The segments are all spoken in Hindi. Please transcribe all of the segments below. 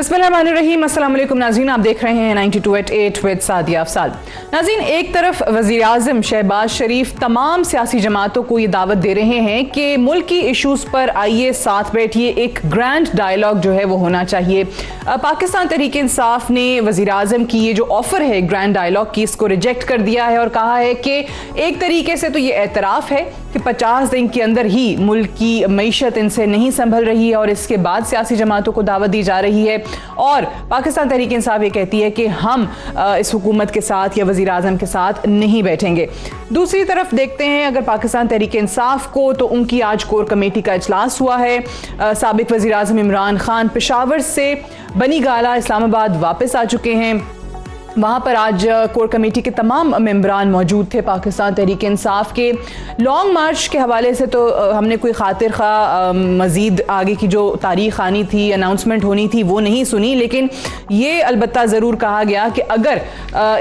बिस्मिल्लाहिर्रहमानिर्रहीम। अस्सलाम वालेकुम नाज़रीन, आप देख रहे हैं 92.8 विद सादिया अफसाल। नाज़रीन, एक तरफ वज़ीर आज़म शहबाज शरीफ तमाम सियासी जमातों को ये दावत दे रहे हैं कि मुल्क की इशूज़ पर आइए साथ बैठिए, एक ग्रैंड डायलॉग जो है वो होना चाहिए। पाकिस्तान तहरीक इंसाफ ने वज़ीर आज़म की ये जो ऑफ़र है ग्रैंड डायलॉग की, इसको रिजेक्ट कर दिया है और कहा है कि एक तरीके से तो ये एतराफ़ है कि 50 दिन के अंदर ही मुल्क की मईशत इनसे नहीं संभल रही है और इसके बाद सियासी जमातों को दावत दी जा रही है। और पाकिस्तान तहरीक इंसाफ ये कहती है कि हम इस हुकूमत के साथ या वज़ीर आज़म के साथ नहीं बैठेंगे। दूसरी तरफ देखते हैं अगर पाकिस्तान तहरीक इंसाफ को, तो उनकी आज कोर कमेटी का इजलास हुआ है। साबिक वज़ीर आज़म इमरान खान पेशावर से बनी गाला इस्लामाबाद वापस आ चुके हैं। वहाँ पर आज कोर कमेटी के तमाम मेंबरान मौजूद थे। पाकिस्तान तहरीक इंसाफ के लॉन्ग मार्च के हवाले से तो हमने कोई खातिर खा मज़ीद आगे की जो तारीख आनी थी, अनाउंसमेंट होनी थी, वो नहीं सुनी, लेकिन ये अलबत्ता ज़रूर कहा गया कि अगर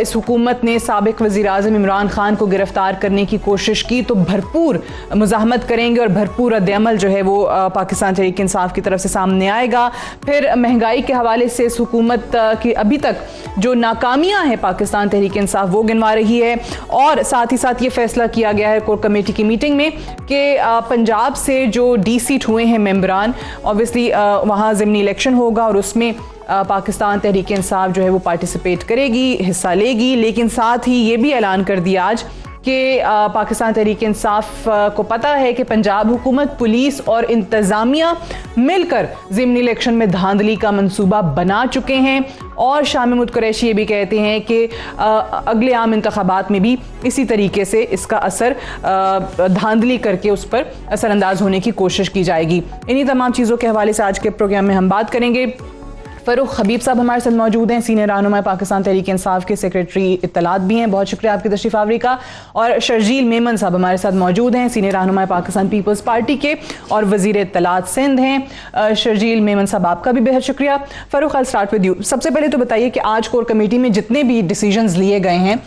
इस हुकूमत ने साबिक वज़ीर आज़म इमरान खान को गिरफ़्तार करने की कोशिश की तो भरपूर मुज़ाहमत करेंगे और भरपूर रद्द-ए-अमल जो है वो पाकिस्तान तहरीक इंसाफ की तरफ से सामने आएगा। फिर महंगाई के हवाले से इस हुकूमत की अभी तक जो नाकामियाँ हैं पाकिस्तान तहरीक इंसाफ वो गिनवा रही है। और साथ ही साथ ये फैसला किया गया है कोर कमेटी की मीटिंग में कि पंजाब से जो डी-सीट हुए हैं मेंबरान, ऑब्वियसली वहाँ ज़िमनी इलेक्शन होगा और उसमें पाकिस्तान तहरीक इंसाफ जो है वो पार्टिसिपेट करेगी, हिस्सा लेगी। लेकिन साथ ही ये भी ऐलान कर दिया आज कि पाकिस्तान तहरीक इंसाफ को पता है कि पंजाब हुकूमत, पुलिस और इंतज़ामिया मिलकर ज़िमनी इलेक्शन में धांधली का मंसूबा बना चुके हैं। और शाह महमूद कुरैशी ये भी कहते हैं कि अगले आम इंतखाबात में भी इसी तरीके से इसका असर धांधली करके उस पर असरअंदाज होने की कोशिश की जाएगी। इन्हीं तमाम चीज़ों के हवाले से आज के प्रोग्राम में हम बात करेंगे। फ़रूख हबीब साहब हमारे साथ मौजूद हैं, सीनियर रहनुमा पाकिस्तान तहरीक इंसाफ के सेक्रेटरी इत्तलात भी हैं, बहुत शुक्रिया आपकी तशरीफ़ आवरी का। और शर्जील मेमन साहब हमारे साथ मौजूद हैं, सीनियर रहनुमा पाकिस्तान पीपल्स पार्टी के और वज़ीर इत्तलात सिंध हैं। शर्जील मेमन साहब आपका भी बेहद शुक्रिया। Farukh, I start with you. सबसे पहले तो बताइए कि आज कोर कमेटी में जितने भी डिसीजंस लिए गए हैं,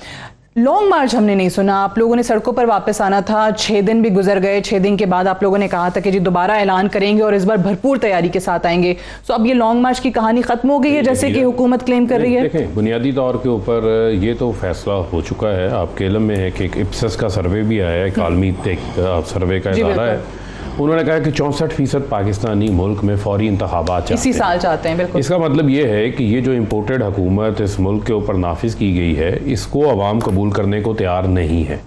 लॉन्ग मार्च हमने नहीं सुना, आप लोगों ने सड़कों पर वापस आना था, 6 दिन भी गुजर गए, 6 दिन के बाद आप लोगों ने कहा था कि जी दोबारा ऐलान करेंगे और इस बार भरपूर तैयारी के साथ आएंगे। तो अब ये लॉन्ग मार्च की कहानी खत्म हो गई है जैसे कि हुकूमत क्लेम कर रही है? देखें, बुनियादी तौर के ऊपर ये तो फैसला हो चुका है। आपके इल्म में है कि एक इप्सस का सर्वे भी आया है, कालमी सर्वे का इदारा है। उन्होंने कहा कि 64% पाकिस्तानी मुल्क में फौरी इंतखाबात इसी साल चाहते हैं। बिल्कुल, इसका मतलब ये है कि ये जो इम्पोर्टेड हुकूमत इस मुल्क के ऊपर नाफिज की गई है, इसको अवाम कबूल करने को तैयार नहीं है।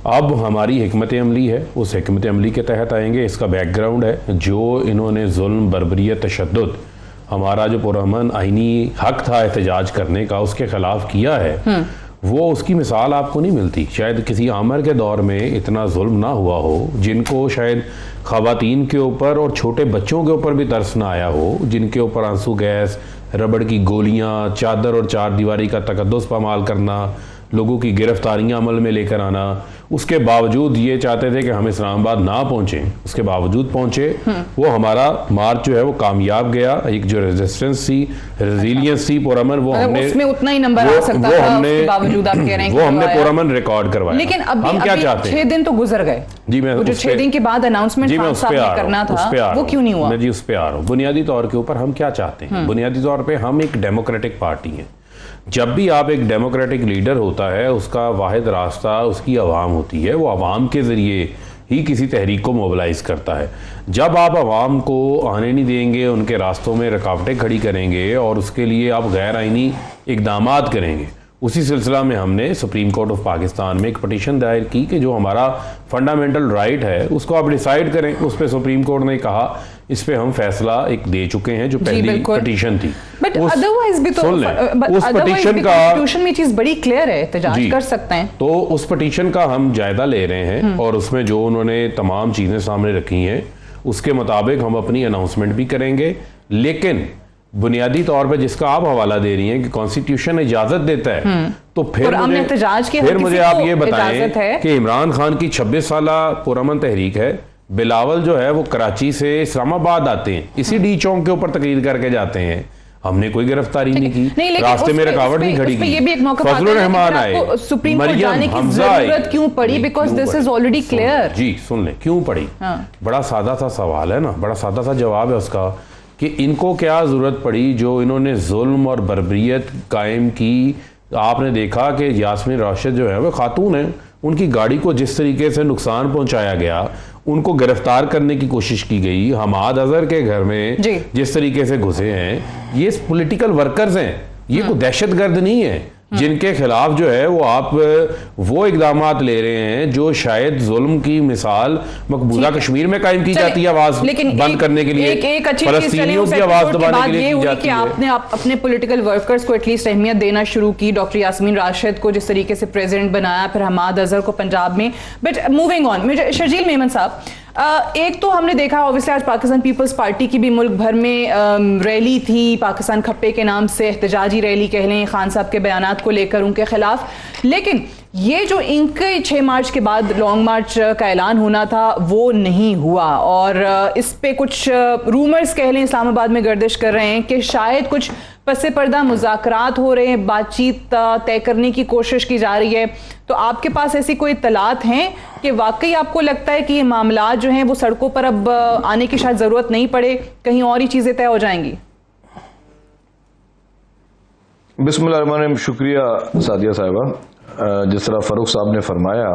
अब हमारी हिकमत अमली है, उस हिकमत अमली के तहत आएंगे। इसका बैकग्राउंड है जो इन्होंने जुल्म, बर्बरियत, तशद्दुद, हमारा जो पुरअमन आईनी हक था एहतजाज करने का, उसके खिलाफ किया है, वो उसकी मिसाल आपको नहीं मिलती। शायद किसी आमर के दौर में इतना जुल्म ना हुआ हो, जिनको शायद ख़वातीन के ऊपर और छोटे बच्चों के ऊपर भी तरस ना आया हो, जिनके ऊपर आंसू गैस, रबड़ की गोलियां, चादर और चार दीवारी का तकद्दुस पामाल करना, लोगों की गिरफ्तारियां अमल में लेकर आना, उसके बावजूद ये चाहते थे कि हम इस्लामाबाद ना पहुंचें, उसके बावजूद पहुंचे। वो हमारा मार्च जो है वो कामयाब गया। एक जो रेजिस्टेंस थी, रेजिलियंस थी पुरअमन, वो हमने उसमें उतना ही नंबर आ सकता था, उसके बावजूद आप कह रहे हैं वो हमने पुरअमन रिकॉर्ड करवाया। लेकिन हम क्या चाहते हैं? 6 दिन तो गुजर गए जी। मैं जो 6 दिन के बाद अनाउंसमेंट करना था वो क्यों नहीं हुआ? मैं जी उस पर आ रहा हूँ। बुनियादी तौर के ऊपर हम क्या चाहते हैं? बुनियादी तौर पर हम एक डेमोक्रेटिक पार्टी हैं। जब भी आप एक डेमोक्रेटिक लीडर होता है, उसका वाहिद रास्ता उसकी आवाम होती है। वो आवाम के ज़रिए ही किसी तहरीक को मोबिलाइज़ करता है। जब आप आवाम को आने नहीं देंगे, उनके रास्तों में रुकावटें खड़ी करेंगे और उसके लिए आप गैर आइनी इक़दामात करेंगे, उसी सिलसिला में हमने सुप्रीम कोर्ट ऑफ पाकिस्तान में एक पटिशन दायर की कि जो हमारा फंडामेंटल राइट है उसको आप डिसाइड करें। उस पर सुप्रीम कोर्ट ने कहा, इस पे हम फैसला एक दे चुके हैं, जो पहली पटिशन थी। बट अदरवाइज भी तो उस पटिशन का कॉन्स्टिट्यूशन में चीज बड़ी क्लियर है, एहतजाज कर सकते हैं। तो उस पटिशन का हम जायजा ले रहे हैं और उसमें जो उन्होंने तमाम चीजें सामने रखी हैं उसके मुताबिक हम अपनी अनाउंसमेंट भी करेंगे। लेकिन बुनियादी तौर पे जिसका आप हवाला दे रही हैं कि कॉन्स्टिट्यूशन इजाजत देता है, तो फिर मुझे आप ये बताएं कि इमरान खान की 26 साल पुरअमन तहरीक है, बिलावल जो है वो कराची से इस्लामाबाद आते हैं, इसी डी चौक के ऊपर तकरीर करके जाते हैं, हमने कोई गिरफ्तारी नहीं की, रास्ते में रुकावट नहीं खड़ी की। फजलुर रहमान आए, सुप्रीम कोर्ट जाने की जरूरत क्यों पड़ी? Because this is already clear. जी सुन ले, क्यों पड़ी? बड़ा सादा सा सवाल है ना, बड़ा सादा सा जवाब है उसका कि इनको क्या ज़रूरत पड़ी जो इन्होंने जुल्म और बर्बरियत कायम की। आपने देखा कि यास्मीन राशिद जो है वो खातून है, उनकी गाड़ी को जिस तरीके से नुकसान पहुंचाया गया, उनको गिरफ्तार करने की कोशिश की गई। हमाद अजहर के घर में जिस तरीके से घुसे हैं, ये पॉलिटिकल वर्कर्स हैं, ये कोई दहशतगर्द नहीं है जिनके खिलाफ जो है वो आप वो इकदामात ले रहे हैं जो शायद जुल्म की मिसाल मकबूजा कश्मीर में कायम की जाती है आवाज बंद करने के लिए, फलस्तीनियों की आवाज दबाने के लिए की जाती है। आपने अपने पॉलिटिकल वर्कर्स को एटलीस्ट अहमियत देना शुरू की, डॉक्टर यास्मीन राशिद को जिस तरीके से प्रेसिडेंट बनाया, फिर हमाद अजहर को पंजाब में। But moving on, Sharjeel Memon साहब, एक तो हमने देखा ऑब्वियसली आज पाकिस्तान पीपल्स पार्टी की भी मुल्क भर में रैली थी, पाकिस्तान खप्पे के नाम से एहतजाजी रैली कह लें खान साहब के बयानात को लेकर उनके खिलाफ। लेकिन ये जो इनके 6 मार्च के बाद लॉन्ग मार्च का ऐलान होना था वो नहीं हुआ, और इस पे कुछ रूमर्स कह लें इस्लामाबाद में गर्दिश कर रहे हैं कि शायद कुछ पसे पर्दा मुज़ाकरात हो रहे हैं, बातचीत तय करने की कोशिश की जा रही है। तो आपके पास ऐसी कोई इत्तलात हैं कि वाकई आपको लगता है कि ये मामला जो हैं वो सड़कों पर अब आने की शायद ज़रूरत नहीं पड़े, कहीं और ही चीज़ें तय हो जाएंगी? बिस्मिल्लाह, शुक्रिया सादिया साहिबा। जिस तरह फ़ारूक साहब ने फरमाया,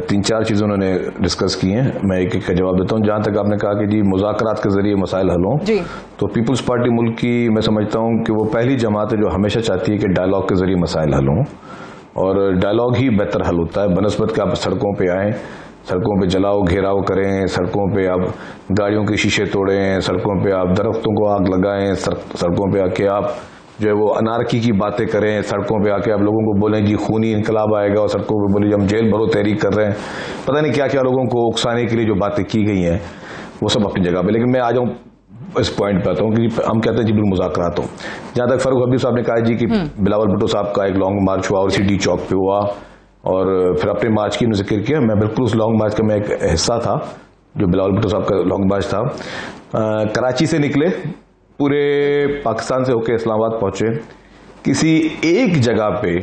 3-4 चीज़ें उन्होंने डिस्कस की हैं, मैं एक एक का जवाब देता हूँ। जहाँ तक आपने कहा कि जी मुज़ाकरात के ज़रिए मसाइल हल हों, तो पीपल्स पार्टी मुल्क की मैं समझता हूँ कि वो पहली जमात है जो हमेशा चाहती है कि डायलॉग के ज़रिए मसाइल हल हों, और डायलॉग ही बेहतर हल होता है बनस्बत के आप सड़कों पे आएँ, सड़कों पे जलाओ घेराव करें, सड़कों पे आप गाड़ियों के शीशे तोड़ें, सड़कों पे आप दरख्तों को आग लगाएं, सड़कों पे आके आप जो है वो अनारकी की बातें करें, सड़कों पे आके आप लोगों को बोलें जी खूनी इनकलाब आएगा, और सड़कों पे बोले हम जेल भरो तहरीक कर रहे हैं, पता नहीं क्या क्या लोगों को उकसाने के लिए जो बातें की गई हैं वो सब अपनी जगह पे। लेकिन मैं आ जाऊँ इस पॉइंट पे आता हूँ कि हम कहते हैं जी बिल मुज़ाकरात हो। जहाँ तक फ़ारूक हबीब साहब ने कहा जी कि बिलावल भुट्टो साहब का एक लॉन्ग मार्च हुआ और सिटी चौक पे हुआ, और फिर अपने मार्च की जिक्र किया, मैं बिल्कुल उस लॉन्ग मार्च का मैं एक हिस्सा था जो बिलावल भुट्टो साहब का लॉन्ग मार्च था। कराची से निकले, पूरे पाकिस्तान से होकर इस्लामाबाद पहुंचे, किसी एक जगह पे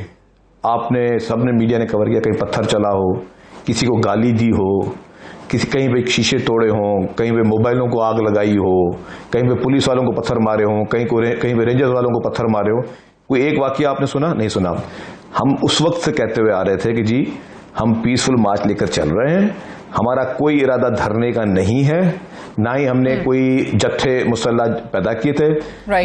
आपने सबने मीडिया ने कवर किया, कहीं पत्थर चला हो, किसी को गाली दी हो, किसी कहीं पे शीशे तोड़े हों, कहीं पे मोबाइलों को आग लगाई हो, कहीं पे पुलिस वालों को पत्थर मारे हों, कहीं पे रेंजर्स वालों को पत्थर मारे हो। कोई एक वाकया आपने सुना? नहीं सुना। हम उस वक्त से कहते हुए आ रहे थे कि जी हम पीसफुल मार्च लेकर चल रहे हैं, हमारा कोई इरादा धरने का नहीं है, ना ही हमने कोई जत्थे मुसल्ला पैदा किए थे,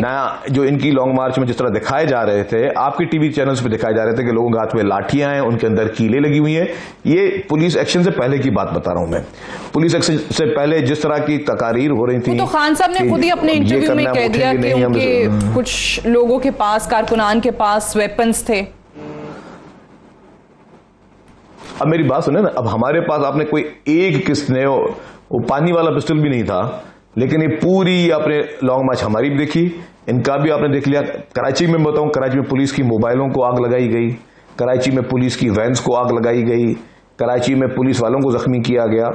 ना जो इनकी लॉन्ग मार्च में जिस तरह दिखाए जा रहे थे, आपके टीवी चैनल्स पे दिखाए जा रहे थे कि लोगों के हाथ में लाठियां हैं, उनके अंदर कीलें लगी हुई हैं। ये पुलिस एक्शन से पहले की बात बता रहा हूं मैं। पुलिस एक्शन से पहले जिस तरह की तकारीर हो रही थी, तो खान साहब ने खुद ही अपने इंटरव्यू में कह दिया कि उनके कुछ लोगों के पास, कारकुनान के पास वेपन्स थे। अब मेरी बात सुने ना, अब हमारे पास आपने कोई एक किसने वो पानी वाला पिस्टल भी नहीं था, लेकिन ये पूरी आपने लॉन्ग मार्च हमारी भी देखी, इनका भी आपने देख लिया। कराची में बताऊं, कराची में पुलिस की मोबाइलों को आग लगाई गई, कराची में पुलिस की वैन्स को आग लगाई गई, कराची में पुलिस वालों को जख्मी किया गया।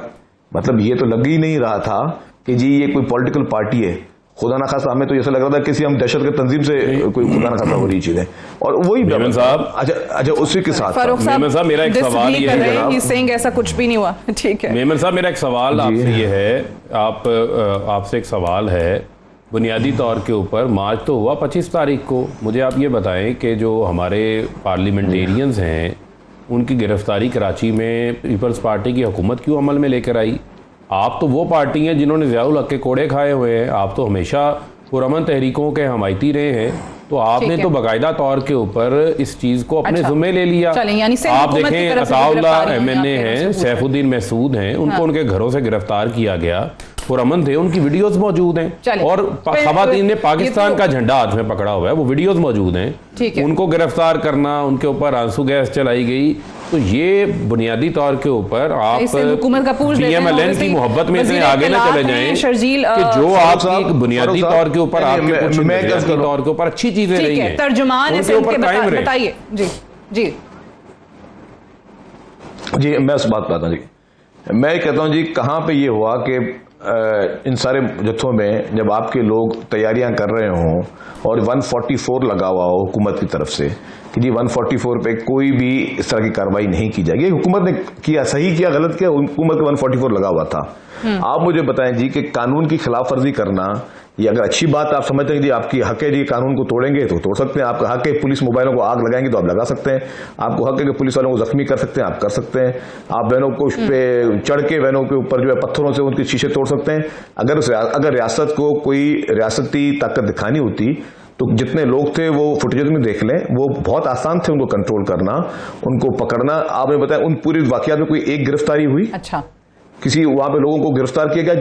मतलब ये तो लग ही नहीं रहा था कि जी ये कोई पॉलिटिकल पार्टी है। खुदा ना खासा हमें तो ऐसा लग रहा था किसी हम दहशत के तंजीम से कोई खुदा ना खासा हो रही चीजें। और वही मेमन साहब, अच्छा उसी के साथ मेमन साहब मेरा एक सवाल ये है, ऐसा कुछ भी नहीं हुआ, ठीक है मेमन साहब, मेरा एक सवाल आपसे ये है, आपसे एक सवाल है बुनियादी तौर के ऊपर। मार्च तो हुआ 25 तारीख को, मुझे आप ये बताएं कि जो हमारे पार्लियामेंटेरियंस हैं उनकी गिरफ्तारी कराची में पीपल्स पार्टी की हुकूमत क्यों अमल में लेकर आई? आप तो वो पार्टी हैं जिन्होंने ज़ियाउल हक के कोड़े खाए हुए हैं, आप तो हमेशा पुरअमन तहरीकों के हमायती रहे हैं, तो आपने तो बाकायदा तौर के ऊपर इस चीज़ को अपने ज़िम्मे ले लिया। आप देखें अताउल्ला MNA हैं, सैफुद्दीन महसूद हैं, उनको उनके घरों से गिरफ्तार किया गया, पुरअमन थे, उनकी वीडियोस मौजूद हैं, और खवातीन ने पाकिस्तान का झंडा हाथ में पकड़ा हुआ है, वो वीडियोस मौजूद हैं। उनको गिरफ्तार करना, उनके ऊपर आंसू गैस चलाई गई, तो ये बुनियादी तौर के ऊपर आप PMLN की मोहब्बत में से आगे ना चले जाएं कि जो आपकी बुनियादी तौर के ऊपर आपके कुछ बुनियादी तौर के ऊपर अच्छी चीजें रही हैं, तर्जुमान उनके ऊपर कायम रहे। बताइए जी जी जी। मैं उस बात बताता हूँ जी, मैं कहता हूँ जी कहाँ पे ये हुआ कि इन सारे जत्थों में जब आपके लोग तैयारियां कर रहे हों और 144 लगा हुआ हो हुकूमत की तरफ से, कि जी 144 पे कोई भी इस तरह की कार्रवाई नहीं की जाएगी। हुकूमत ने किया, सही किया गलत किया, हुकूमत का 144 लगा हुआ था। आप मुझे बताएं जी कि कानून की खिलाफ वर्जी करना, ये अगर अच्छी बात आप समझते हैं कि आपकी हक है जी कानून को तोड़ेंगे तो तोड़ सकते हैं, आपका हक है पुलिस मोबाइलों को आग लगाएंगे तो आप लगा सकते हैं, आपको हक है कि पुलिस वालों को जख्मी कर सकते हैं, आप कर सकते हैं, आप वैनों को उस पे चढ़ के वैनों के ऊपर जो है पत्थरों से उनके शीशे तोड़ सकते हैं। अगर रियासत को कोई रियासती ताकत दिखानी होती तो जितने लोग थे वो फुटेज में देख लें, वो बहुत आसान थे उनको कंट्रोल करना, उनको पकड़ना। आपने बताया उन पूरी वाकयात में कोई एक गिरफ्तारी हुई? अच्छा, किसी वहां पे लोगों को गिरफ्तार किया गया?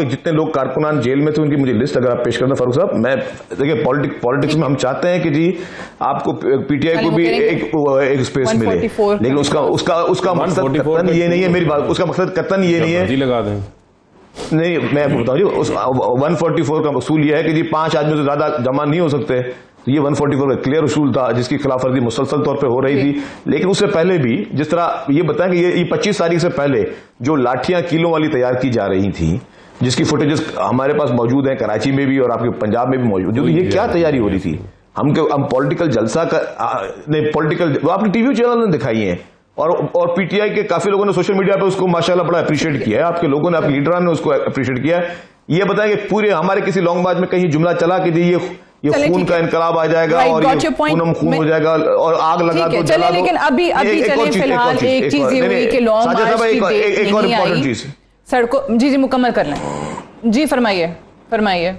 जितने लोग कारकुनान जेल में थे उनकी मुझे लिस्ट अगर आप पेश करते हैं फारूक साहब। मैं देखिए पॉलिटिक्स में हम चाहते हैं कि जी आपको पीटीआई को भी एक स्पेस मिले, लेकिन उसका मकसद कतन ये नहीं है, मेरी बात, उसका मकसद कतन ये नहीं है। लगा दें नहीं, मैं बताऊं जी, उस 144 का उसूल यह है कि जी 5 आदमियों से ज्यादा जमा नहीं हो सकते। तो ये 144 का क्लियर उसूल था जिसकी खिलाफ वर्जी मुसलसल तौर पे हो रही थी। लेकिन उससे पहले भी जिस तरह ये बताएं कि ये 25 तारीख से पहले जो लाठियां किलों वाली तैयार की जा रही थी, जिसकी फुटेजेस हमारे पास मौजूद है, कराची में भी और आपके पंजाब में भी मौजूद, तो ये क्या तैयारी हो रही थी? हम पॉलिटिकल जलसा का नहीं, पॉलिटिकल आपने टीवी चैनल ने दिखाई है और पीटीआई के काफी लोगों ने सोशल मीडिया पे उसको माशाल्लाह बड़ा अप्रिशिएट किया है, आपके लोगों ने, आपके लीडरान ने उसको अप्रिशिएट किया है। ये बताएं कि पूरे हमारे किसी लॉन्ग मार्च में कहीं जुमला चला कि ये खून का इनकलाब आ जाएगा और ये खून हो जाएगा और आग लगा दो, जला दो। लेकिन अभी चले फिलहाल एक चीज ये हुई कि लॉन्ग मार्च की डेट एक और नहीं इम्पोर्टेंट आई चीज सड़कों। जी मुकम्मल कर लें जी, फरमाइए।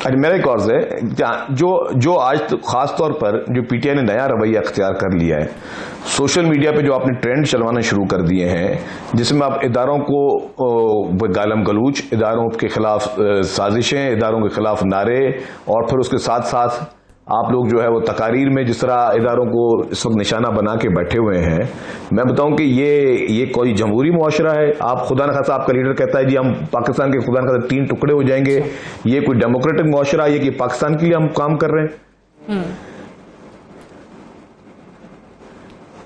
अरे मेरा एक और है जो आज तो खास तौर पर जो पीटीआई ने नया रवैया अख्तियार कर लिया है, सोशल मीडिया पे जो आपने ट्रेंड चलवाना शुरू कर दिए हैं, जिसमें आप इदारों को गालम गलूच, इदारों के खिलाफ साजिशें, इदारों के खिलाफ नारे, और फिर उसके साथ साथ आप लोग जो है वो तकारीर में जिस तरह इदारों को इस वक्त निशाना बना के बैठे हुए हैं, मैं बताऊं कि ये कोई जमहूरी मुआशरा है? आप खुदा न खासा आपका लीडर कहता है जी हम पाकिस्तान के खुदा न खासा 3 टुकड़े हो जाएंगे, ये कोई डेमोक्रेटिक मुआशरा है कि पाकिस्तान के लिए हम काम कर रहे हैं?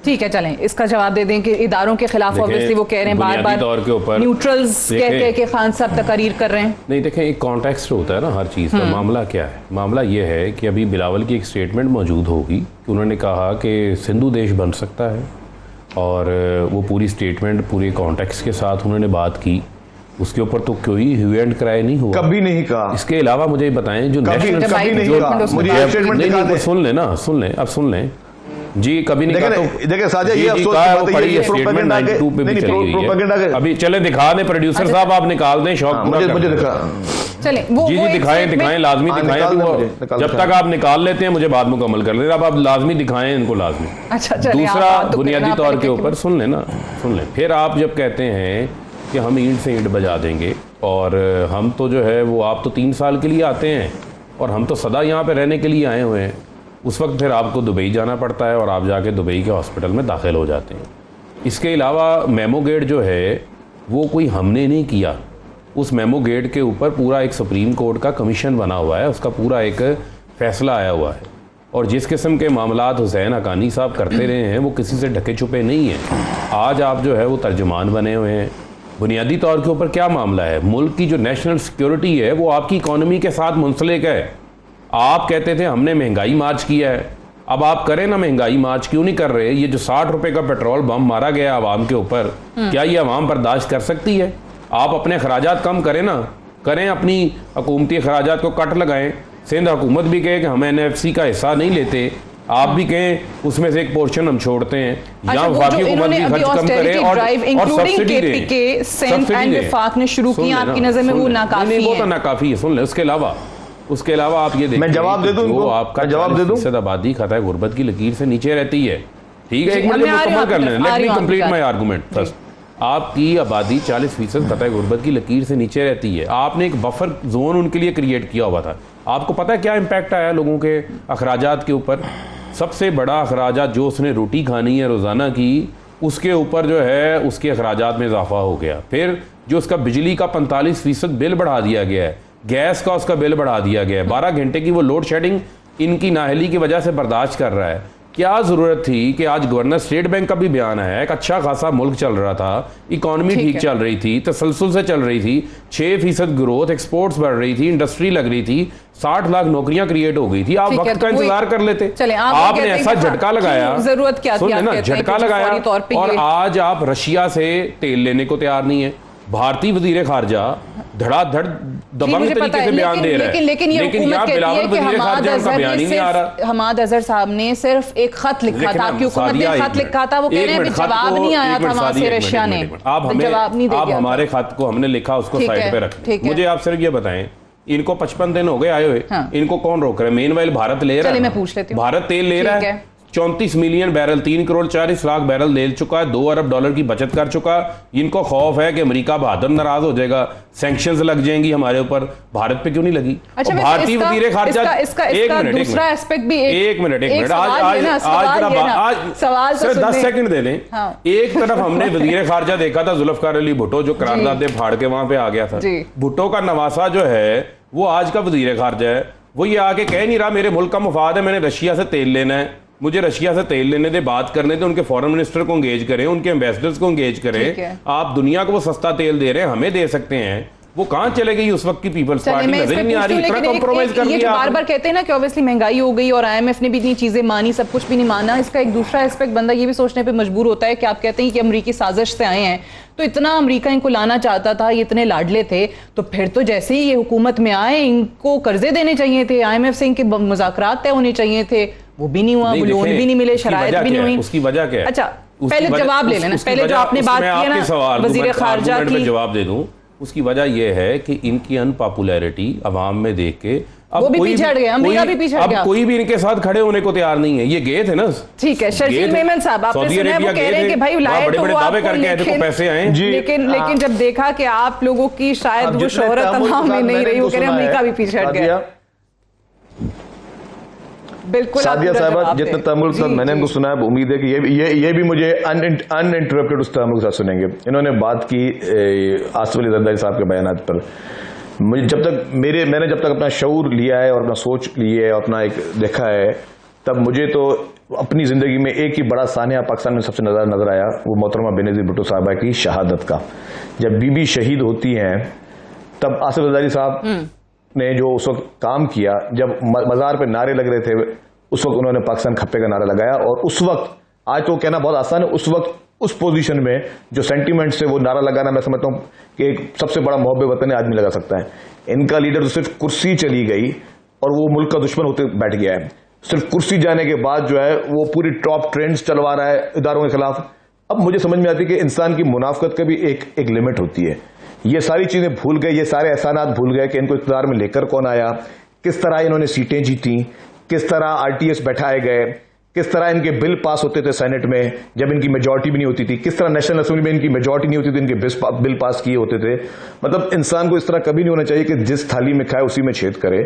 ठीक है, चलें इसका जवाब दे दें कि इदारों के खिलाफ ऑब्वियसली वो कह रहे हैं, बार बार तौर के ऊपर न्यूट्रल्स कहते हैं कि खान साहब तकरीर कर रहे हैं। नहीं, देखें एक कॉन्टेक्स्ट होता है ना हर चीज़ का। मामला क्या है? मामला ये है कि अभी बिलावल की एक स्टेटमेंट मौजूद होगी कि उन्होंने कहा कि सिंधु देश बन सकता है, और वो पूरी स्टेटमेंट पूरे कॉन्टेक्स्ट के साथ उन्होंने बात की, उसके ऊपर तो कोई ह्यू एंड क्राई नहीं हुआ, कभी नहीं कहा। इसके अलावा मुझे बताएं जो नेशनल सुन लें ना, सुन लें, अब सुन लें जी, कभी नहीं कहा। तो देखिए साजिया, ये अफसोस की बात है, ये प्रोपेगेंडा के प्रोपेगेंडा के अभी चले दिखा दें प्रोड्यूसर साहब, आप निकाल दें शौक मुझे दिखा। चले वो जी दिखाएं, लाजमी दिखाएं। जब तक आप निकाल लेते हैं मुझे बात मुकम्मल कर लें। अब आप लाजमी दिखाएं इनको, लाजमी। अच्छा, दूसरा बुनियादी तौर के ऊपर सुन लें। फिर आप जब कहते हैं कि हम ईंट से ईंट बजा देंगे, और हम तो जो है वो आप तो 3 साल के लिए आते हैं और हम तो सदा यहाँ पे रहने के लिए आए हुए हैं, उस वक्त फिर आपको दुबई जाना पड़ता है और आप जाके दुबई के हॉस्पिटल में दाखिल हो जाते हैं। इसके अलावा मेमो गेट जो है वो कोई हमने नहीं किया, उस मेमो गेट के ऊपर पूरा एक सुप्रीम कोर्ट का कमीशन बना हुआ है, उसका पूरा एक फैसला आया हुआ है, और जिस किस्म के मामलात हुसैन हकानी साहब करते रहे हैं वो किसी से ढके छुपे नहीं हैं। आज आप जो है वो तर्जुमान बने हुए हैं। बुनियादी तौर के ऊपर क्या मामला है? मुल्क की जो नेशनल सिक्योरिटी है वो आपकी इकॉनमी के साथ मुंसलिक है। आप कहते थे हमने महंगाई मार्च किया है, अब आप करें ना महंगाई मार्च, क्यों नहीं कर रहे? ये जो 60 रुपए का पेट्रोल बम मारा गया आवाम के ऊपर, क्या ये आवाम बर्दाश्त कर सकती है? आप अपने खराजात कम करें ना, करें अपनी हुकूमती खराजात को कट लगाएं। सिंध हुकूमत भी कहे कि हम NFC का हिस्सा नहीं लेते, आप भी कहें उसमें से एक पोर्शन हम छोड़ते हैं, या वफाकी हुकूमत भी खर्च कम करे और सब्सिडी ने शुरू किया, आपकी नजर में वो नाकाफी है? वो तो नाकाफी है। सुन ले, उसके अलावा आप ये देखिए, मैं जवाब दे दूं इनको, आपका जवाब दे दूं, आबादी खतरा गुर्बत की लकीर से नीचे रहती है। ठीक है, एक मिनट मुकम्मल कर लें, let me complete my argument first. आपकी आबादी 40% खतरा गुर्बत की लकीर से नीचे रहती है। आपने एक बफर जोन उनके लिए क्रिएट किया हुआ था। आपको पता है क्या इम्पैक्ट आया लोगों के अखराजात के ऊपर? सबसे बड़ा अखराजात जो उसने रोटी खानी है रोज़ाना की, उसके ऊपर जो है उसके अखराजात में इजाफा हो गया। फिर जो उसका बिजली का 45% बिल बढ़ा दिया गया है, गैस का उसका बिल बढ़ा दिया गया है, 12 घंटे की वो लोड शेडिंग इनकी नाहली की वजह से बर्दाश्त कर रहा है। क्या जरूरत थी कि आज गवर्नर स्टेट बैंक का भी बयान आया, एक अच्छा खासा मुल्क चल रहा था, इकोनॉमी ठीक चल रही थी, तसलसल से चल रही थी, 6% ग्रोथ, एक्सपोर्ट्स बढ़ रही थी, इंडस्ट्री लग रही थी, 60 लाख नौकरियां क्रिएट हो गई थी। आप वक्त का इंतजार कर लेते। आपने ऐसा झटका लगाया, जरूरत क्या थी, ना झटका लगाया, और आज आप रशिया से तेल लेने को तैयार नहीं है। भारतीय वजीर खारजा धड़ाधड़ दबंग तरीके से बयान दे रहे हैं, लेकिन यहाँ बिलावल वजीर खारजा उनका बयान ही नहीं आ रहा। हमाद अजहर साहब ने सिर्फ एक खत लिखा था, क्योंकि हुकूमत ने खत लिखा था, वो कह रहे हैं जवाब नहीं आया था वहां से रशिया ने। आप हमारे खत को हमने लिखा, उसको साइड पे रखें। मुझे आप सिर्फ ये बताएं, इनको 55 दिन हो गए आए हुए, इनको कौन रोक रहा है? मेनवाइल भारत ले रहा है, मैं पूछ लेती हूं। भारत तेल ले रहा है, 34 million barrel, 3 crore 40 lakh barrel ले चुका है, 2 अरब डॉलर की बचत कर चुका। इनको खौफ है कि अमेरिका बहादुर नाराज हो जाएगा, सैंक्शंस लग जाएंगी हमारे ऊपर। भारत पे क्यों नहीं लगी? अच्छा, भारतीय वजीर खारजा दूसरा एस्पेक्ट भी एक मिनट आज सिर्फ 10 सेकंड दे लें। एक तरफ हमने वजीर खारजा देखा था जुल्फकार अली भुट्टो, जो करारदादे फाड़ के वहां पे आ गया था। भुट्टो का नवासा जो है वो आज का वजीर खारजा है। वो ये आके कह नहीं रहा मेरे मुल्क का मुफाद है, मैंने रशिया से तेल लेना है, मुझे रशिया से तेल लेने दे, बात करने दे, उनके फॉरेन मिनिस्टर को एंगेज करें, उनके एम्बेसडर्स को एंगेज करें। आप दुनिया को वो सस्ता तेल दे रहे हैं, हमें दे सकते हैं। वो कहां चले गई उस वक्त की पीपल्स पार्टी? नजर नहीं आ रही। इतना कॉम्प्रोमाइज कर लिया। बार बार कहते हैं ना कि ऑब्वियसली महंगाई हो गई और IMF ने भी इतनी चीजें मानी, सब कुछ भी नहीं माना। इसका एक दूसरा एस्पेक्ट बंदा ये भी सोचने पे मजबूर होता है कि आप कहते हैं कि अमेरिकी साजिश से आए हैं, तो इतना अमेरिका इनको लाना चाहता था, ये इतने लाडले थे, तो फिर तो जैसे ही ये हुकूमत में आए इनको कर्जे देने चाहिए थे, IMF से इनके मुज़ाकरात तय होने चाहिए थे, वो भी नहीं हुआ, लोन भी नहीं मिले, शराइत भी नहीं हुई। उसकी वजह क्या है? अच्छा, पहले जवाब ले लेना, पहले जो आपने बात की ना वजीर खारजा की, जवाब दे दूं। उसकी वजह यह है कि इनकी अनपॉपुलैरिटी अवाम में देख के वो भी पीछे हट गए, अमेरिका भी पीछे हट गया। अब कोई भी इनके साथ खड़े होने को तैयार नहीं है। ये गए थे ना, ठीक है, शर्जील मेमन साहब, आपने सुना वो कह रहे हैं कि भाई लाए तो वो दावे करके आए थे तो पैसे आए, लेकिन जब देखा कि आप लोगों की शायद वो शोहरत अवाम में नहीं रही, वो कह रहे हैं अमेरिका भी पीछे हट गया। बिल्कुल सादिया साहब, जितना तमुल साहब मैंने इनको सुना है, उम्मीद है कि ये भी मुझे अनइंटरप्टेड उस तमुल साहब सुनेंगे। इन्होंने बात की आसिफ अली जरदारी साहब के बयानात पर। मुझे मैंने जब तक अपना शऊर लिया है और अपना सोच ली है और अपना एक देखा है, तब मुझे तो अपनी जिंदगी में एक ही बड़ा सानिया पाकिस्तान में सबसे नजर आया, वो मोहतरमा बेनज़ीर भुट्टो साहबा की शहादत का। जब बीबी शहीद होती हैं तब आसिफ जरदारी साहब ने जो उस वक्त काम किया, जब मज़ार पे नारे लग रहे थे, उस वक्त उन्होंने पाकिस्तान खप्पे का नारा लगाया। और उस वक्त, आज तो कहना बहुत आसान है, उस वक्त उस पोजीशन में जो सेंटीमेंट से वो नारा लगाना, मैं समझता हूं कि एक सबसे बड़ा मोहब्बे वतन आदमी लगा सकता है। इनका लीडर तो सिर्फ कुर्सी चली गई और वो मुल्क का दुश्मन होते बैठ गया है। सिर्फ कुर्सी जाने के बाद जो है वो पूरी टॉप ट्रेंड्स चलवा रहा है इदारों के खिलाफ। अब मुझे समझ में आती है कि इंसान की मुनाफकत का भी एक लिमिट होती है। ये सारी चीजें भूल गए, ये सारे एहसानात भूल गए कि इनको इक़्तिदार में लेकर कौन आया, किस तरह इन्होंने सीटें जीती, किस तरह RTS बैठाए गए, किस तरह इनके बिल पास होते थे सेनेट में जब इनकी मेजॉरिटी भी नहीं होती थी, किस तरह नेशनल असेंबली में इनकी मेजॉरिटी नहीं होती थी, इनके बिल पास किए होते थे। मतलब इंसान को इस तरह कभी नहीं होना चाहिए कि जिस थाली में खाए उसी में छेद करे।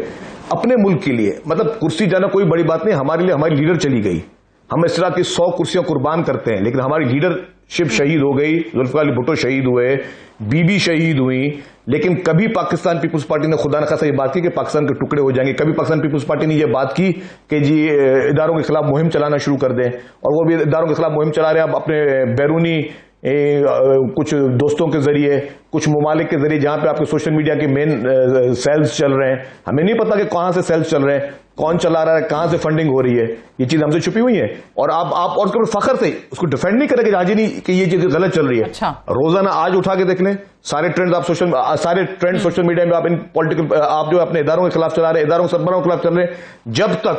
अपने मुल्क के लिए, मतलब कुर्सी जाना कोई बड़ी बात नहीं, हमारे लिए हमारी लीडर चली गई, हम इस तरह की 100 कुर्सियां कुर्बान करते हैं, लेकिन हमारी लीडरशिप शहीद हो गई, जुल्फिकार अली भुट्टो शहीद हुए, बीबी शहीद हुई, लेकिन कभी पाकिस्तान पीपुल्स पार्टी ने खुदा न खासा ये बात की कि पाकिस्तान के टुकड़े हो जाएंगे। कभी पाकिस्तान पीपुल्स पार्टी ने ये बात की कि जी इदारों के खिलाफ मुहिम चलाना शुरू कर दें, और वो भी इदारों के खिलाफ मुहिम चला रहे हैं अपने बैरूनी कुछ दोस्तों के जरिए, कुछ ममालिक के जरिए, जहां पे आपके सोशल मीडिया के मेन सेल्स चल रहे हैं। हमें नहीं पता कि कहां से सेल्स चल रहे हैं, कौन चला रहा है, कहां से फंडिंग हो रही है, ये चीज हमसे छुपी हुई है। और आप और उसके फखर से उसको डिफेंड नहीं करेंगे हाजी नहीं कि ये चीज गलत चल रही है। अच्छा। रोजाना आज उठा के देख लें सारे ट्रेंड सोशल मीडिया में, आप इन पॉलिटिकल आप जो अपने इदारों के खिलाफ चला रहे हैं, इदारों सरबराहों के खिलाफ चल रहे हैं, जब तक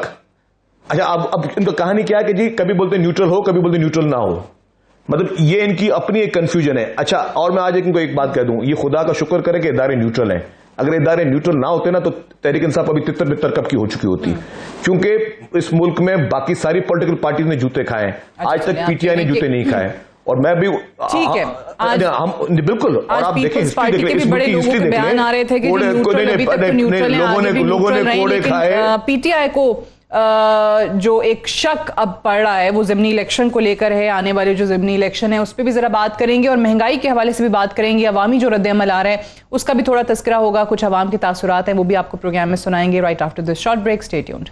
अच्छा अब इनका कहानी क्या है कि जी कभी बोलते न्यूट्रल हो, कभी बोलते न्यूट्रल ना हो। मतलब ये इनकी अपनी एक कंफ्यूजन है। अच्छा, और मैं आज इनको एक बात कह दूं, ये खुदा का शुक्र करे कि इदारे न्यूट्रल हैं। अगर इदारे न्यूट्रल ना होते ना तो तहरीक इंसाफ अभी तितर बितर कब की हो चुकी होती, क्योंकि इस मुल्क में बाकी सारी पॉलिटिकल पार्टी ने जूते खाए, आज तक PTI ने जूते नहीं खाए। और मैं भी ठीक है, हम बिल्कुल, और आप देखें हिस्ट्री देख लें, हिस्ट्री देख लें, लोगों ने कोड़े खाए। PTI को जो एक शक अब पड़ रहा है वो ज़िमनी इलेक्शन को लेकर है, आने वाले जो ज़िमनी इलेक्शन है उस पर भी जरा बात करेंगे, और महंगाई के हवाले से भी बात करेंगे, अवामी जो रद्द-ए-अमल आ रहा है उसका भी थोड़ा तज़किरा होगा, कुछ अवाम के तासुरात हैं वो भी आपको प्रोग्राम में सुनाएंगे। Right after this short break, stay tuned.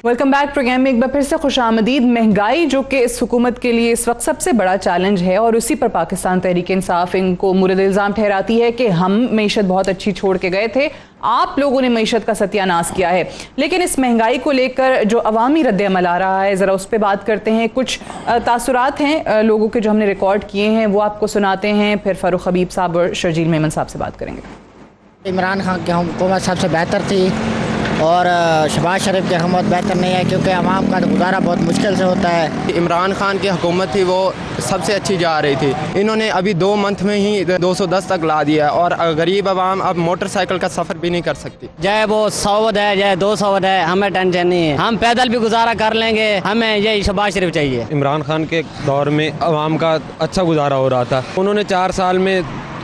Welcome back. Program में एक बार फिर से खुशामदीद। महंगाई जो कि इस हुकूमत के लिए इस वक्त सबसे बड़ा चैलेंज है और उसी पर पाकिस्तान तहरीक इंसाफ इनको मुर्द इल्ज़ाम ठहराती है कि हम मईशत बहुत अच्छी छोड़ के गए थे, आप लोगों ने मईशत का सत्यानाश किया है। लेकिन इस महंगाई को लेकर जो अवामी रद्द-ए-अमल आ रहा है, ज़रा उस पर बात करते हैं। कुछ तासुरात हैं लोगों के जो हमने रिकॉर्ड किए हैं, वो आपको सुनाते हैं, फिर फ़ारूक हबीब साहब और शर्जील मेमन साहब से बात करेंगे। इमरान खान की हुकूमत सबसे बेहतर थी और शहबाज शरीफ की हुकूमत बेहतर नहीं है, क्योंकि आवाम का गुजारा बहुत मुश्किल से होता है। इमरान खान की हुकूमत थी वो सबसे अच्छी जा रही थी, इन्होंने अभी 2 मंथ में ही 210 तक ला दिया और गरीब आवाम अब मोटरसाइकिल का सफ़र भी नहीं कर सकती। चाहे वो 100 है चाहे 200 है, हमें टेंशन नहीं है, हम पैदल भी गुजारा कर लेंगे, हमें यही शहबाज शरीफ चाहिए। इमरान खान के दौर में आवाम का अच्छा गुजारा हो रहा था, उन्होंने 4 साल में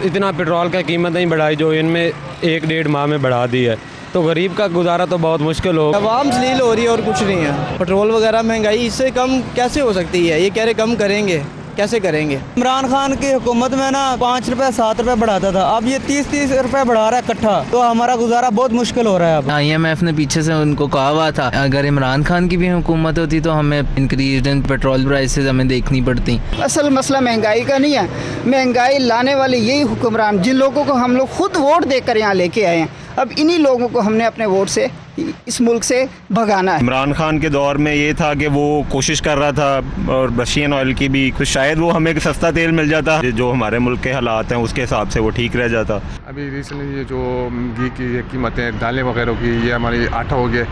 इतना पेट्रोल का कीमत नहीं बढ़ाई जो इनमें 1-1.5 माह में बढ़ा दी है, तो गरीब का गुजारा तो बहुत मुश्किल हो। आवाम जलील हो रही है और कुछ नहीं है। पेट्रोल वगैरह महंगाई इससे कम कैसे हो सकती है? ये कह रहे कम करेंगे, कैसे करेंगे? इमरान खान की हुकूमत में ना 5 रुपए 7 रुपए बढ़ाता था, अब ये 30-30 रुपए बढ़ा रहा है इकट्ठा, तो हमारा गुजारा बहुत मुश्किल हो रहा है। अब IMF ने पीछे से उनको कहा हुआ था अगर इमरान खान की भी हुकूमत होती तो हमें इंक्रीज इन पेट्रोल प्राइसेस हमें देखनी पड़ती। असल मसला महंगाई का नहीं है, महंगाई लाने वाले यही हुक्मरान जिन लोगों को हम लोग खुद वोट देकर यहाँ लेके आए हैं, अब इन्हीं लोगों को हमने अपने वोट से इस मुल्क से भगाना है। इमरान खान के दौर में ये था कि वो कोशिश कर रहा था और रशियन ऑयल की भी, कुछ शायद वो हमें सस्ता तेल मिल जाता, जो हमारे मुल्क के हालात हैं उसके हिसाब से वो ठीक रह जाता। अभी रिसेंटली ये जो घी की कीमतें, दालें वगैरह की, ये हमारी आटा हो गया,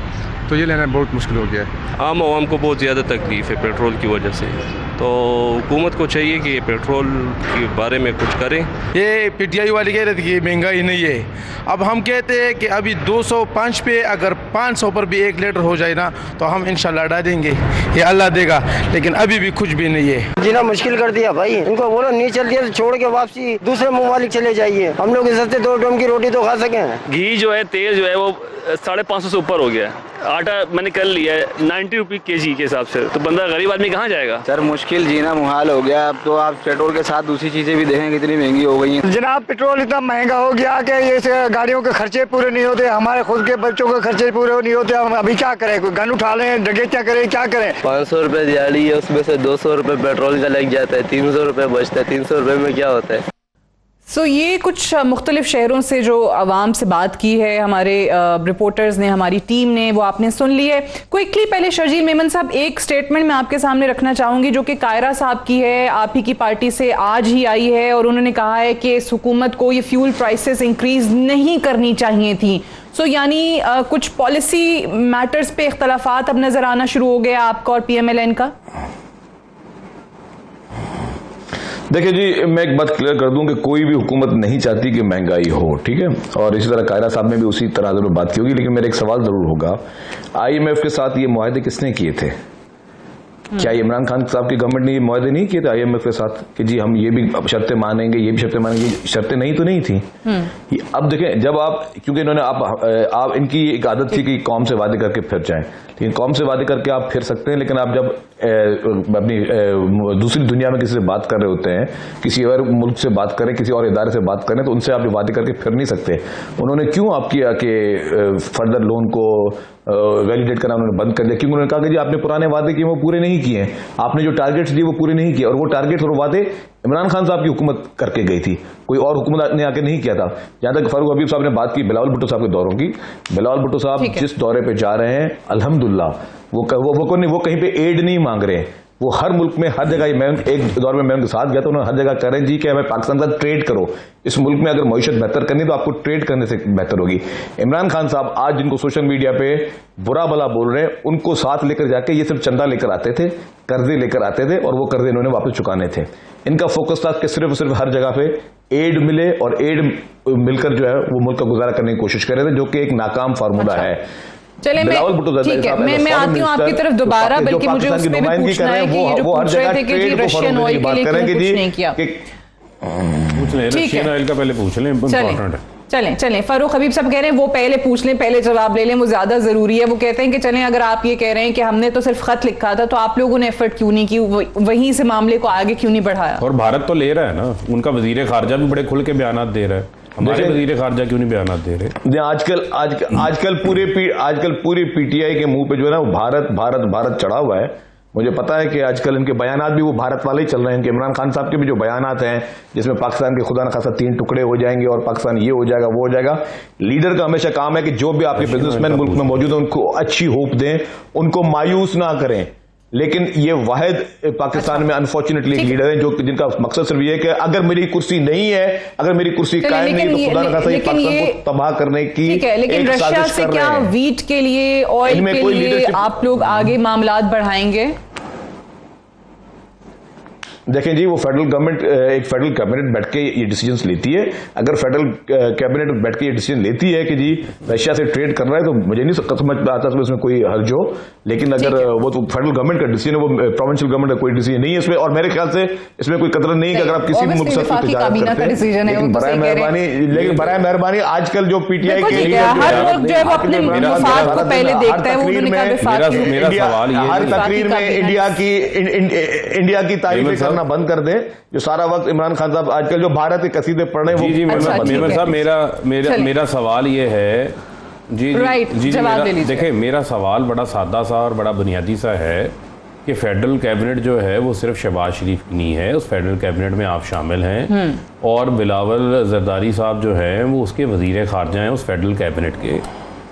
तो ये लेना बहुत मुश्किल हो गया है। आम आवाम को बहुत ज़्यादा तकलीफ़ है पेट्रोल की वजह से, तो हुकूमत को चाहिए कि पेट्रोल के बारे में कुछ करें। ये PTI वाली कह रही थी कि महंगाई नहीं है, अब हम कहते हैं कि अभी 205 पे अगर 500 पर भी 1 लीटर हो जाए ना तो हम इंशाल्लाह डाल देंगे, ये अल्लाह देगा, लेकिन अभी भी कुछ भी नहीं है। जीना मुश्किल कर दिया भाई, इनको बोलो नहीं चल दिया तो छोड़ के वापसी दूसरे ममालिक चले जाइए, हम लोग इस हफ्ते 2 टन की रोटी तो खा सकें। घी जो है, तेल जो है वो 550 से ऊपर हो गया है, आटा मैंने कल लिया है 90 रुपये kg के हिसाब से, तो बंदा गरीब आदमी कहाँ जाएगा? सर मुश्किल जीना मुहाल हो गया, अब तो आप पेट्रोल के साथ दूसरी चीजें भी देखें कितनी महंगी हो गई हैं। जनाब पेट्रोल इतना महंगा हो गया कि ये गाड़ियों के खर्चे पूरे नहीं होते, हमारे खुद के बच्चों के खर्चे पूरे नहीं होते, हम अभी क्या करें? कोई गन उठा लें, डकैतियां करें, क्या करें? 500 रुपए दिहाड़ी है, उसमें से 200 रुपए पेट्रोल का लग जाता है, 300 रुपए बचता है, 300 रुपए में क्या होता है? ये कुछ मुख्तलिफ शहरों से जो आवाम से बात की है हमारे रिपोर्टर्स ने, हमारी टीम ने, वो आपने सुन ली है। क्विकली पहले शर्जील मेमन साहब, एक स्टेटमेंट मैं आपके सामने रखना चाहूंगी जो कि कायरा साहब की है, आप ही की पार्टी से आज ही आई है, और उन्होंने कहा है कि इस हुकूमत को ये फ्यूल प्राइसेस इंक्रीज नहीं करनी चाहिए थी। यानी कुछ पॉलिसी मैटर्स पे इख्तलाफात अब नजर आना शुरू हो गया आपका और PMLN का। देखिए जी, मैं एक बात क्लियर कर दूं कि कोई भी हुकूमत नहीं चाहती कि महंगाई हो, ठीक है, और इसी तरह कायरा साहब ने भी उसी तरह में बात की होगी, लेकिन मेरा एक सवाल जरूर होगा, IMF के साथ ये मुआहदे किसने किए थे? क्या इमरान खान साहब की गवर्नमेंट ने ये मुआहदे नहीं किए थे IMF के साथ कि जी हम ये भी शर्तें मानेंगे, ये भी शर्तें मानेंगे? शर्तें नहीं तो नहीं थी। अब देखें, जब आप, क्योंकि इन्होंने आप इनकी एक आदत थी कि कौम से वादे करके फिर जाएं, लेकिन कौम से वादे करके आप फिर सकते हैं, लेकिन आप जब अपनी दूसरी दुनिया में किसी से बात कर रहे होते हैं, किसी और मुल्क से बात करें, किसी और इदारे से बात करें, तो उनसे आप वादे करके फिर नहीं सकते। उन्होंने क्यों आप किया कि फर्दर लोन को वैलिडेट करना उन्होंने बंद कर दिया? क्योंकि उन्होंने कहा कि जी आपने पुराने वादे किए वो पूरे नहीं किए, आपने जो टारगेट्स दिए वो पूरे नहीं किए, और वो टारगेट्स और वादे इमरान खान साहब की हुकूमत करके गई थी, कोई और हुकूमत ने आके नहीं किया था। जहां तक फारूक हबीब साहब ने बात की बिलावल भुट्टो साहब के दौरों की, बिलावल भुट्टो साहब जिस दौरे पे जा रहे हैं, अल्हम्दुलिल्लाह वो कहीं पे एड नहीं मांग रहे, वो हर मुल्क में हर जगह, मैं एक दौर में मैं उनके साथ गया तो उन्होंने हर जगह कह रहे हैं जी कि हमें पाकिस्तान के साथ ट्रेड करो, इस मुल्क में अगर मईशत बेहतर करनी तो आपको ट्रेड करने से बेहतर होगी। इमरान खान साहब आज जिनको सोशल मीडिया पे बुरा भला बोल रहे हैं, उनको साथ लेकर जाके ये सिर्फ चंदा लेकर आते थे, कर्जे लेकर आते थे, और वो कर्जे इन्होंने वापस चुकाने थे। इनका फोकस था कि सिर्फ हर जगह पे एड मिले, और एड मिलकर जो है वो मुल्क का गुजारा करने की कोशिश कर रहे थे, जो कि एक नाकाम फार्मूला है। चले ठीक है, मैं आती हूँ आपकी तरफ दोबारा, बल्कि मुझे उस पे भी पूछना है कि ये जो पूछ रहे थे कि जी रशियन ऑयल के लिए क्यों कुछ नहीं किया। पूछ लें, रशियन ऑयल का पहले पूछ लें, इंपॉर्टेंट है। चलें फारूक हबीब साहब कह रहे हैं वो पहले पूछ लें, पहले जवाब ले लें, वो ज्यादा जरूरी है। वो कहते हैं कि चलें, अगर आप ये कह रहे हैं कि हमने तो सिर्फ खत लिखा था, तो आप लोगों ने एफर्ट क्यों नहीं की, वहीं से मामले को आगे क्यों नहीं बढ़ाया? और भारत तो ले रहा है ना, उनका वजीर खारजा भी बड़े खुल के बयान दे रहा है हमारे वजीर खारजा क्यों नहीं बयान दे रहे? आजकल पूरी पीटीआई के मुंह पे जो है ना वो भारत भारत भारत चढ़ा हुआ है। मुझे पता है कि आजकल इनके बयानात भी वो भारत वाले ही चल रहे हैं। इनके इमरान खान साहब के भी जो बयानात हैं जिसमें पाकिस्तान के खुदा न खासा 3 टुकड़े हो जाएंगे और पाकिस्तान ये हो जाएगा वो हो जाएगा। लीडर का हमेशा काम है कि जो भी आपके बिजनेसमैन मुल्क में मौजूद हैं उनको अच्छी होप दें, उनको मायूस ना करें। लेकिन ये वाहिद पाकिस्तान में अनफॉर्चुनेटली एक लीडर है जो जिनका मकसद सिर्फ ये है कि अगर मेरी कुर्सी नहीं है, अगर मेरी कुर्सी कायम नहीं तो खुदा न खासा पाकिस्तान को तबाह करने की लेकिन रशिया से क्या वीट के लिए, ऑयल के लिए आप लोग आगे मामलात बढ़ाएंगे? देखें जी, वो फेडरल गवर्नमेंट एक फेडरल कैबिनेट बैठ के ये डिसीजंस लेती है। अगर फेडरल कैबिनेट बैठ के ये डिसीजन लेती है कि जी रशिया से ट्रेड कर रहा है तो मुझे नहीं समझ आता उसमें कोई हर्ज हो। लेकिन अगर वो तो फेडरल गवर्नमेंट का डिसीजन है, वो प्रोविंशियल गवर्नमेंट का कोई डिसीजन नहीं है इसमें। और मेरे ख्याल से इसमें कोई कतरा नहीं है कि अगर आप किसी भी मुल्क से तजारत करते हैं। लेकिन बराए मेहरबानी आजकल जो पीटीआई के हर तकरीर में इंडिया की तारीफ करना बंद कर दें। जो सारा वक्त इमरान खान साहब आजकल जो भारत के कसीदे पढ़ रहे हैं जी मेमन साहब मेरा सवाल ये है जी देखिए मेरा सवाल बड़ा सादा सा और बड़ा बुनियादी सा है कि फेडरल कैबिनेट जो है वो सिर्फ शहबाज शरीफ की नहीं है। उस फेडरल कैबिनेट में आप शामिल हैं और बिलावल जरदारी साहब जो हैं वो उसके वजीर खारजा हैं उस फेडरल कैबिनेट के।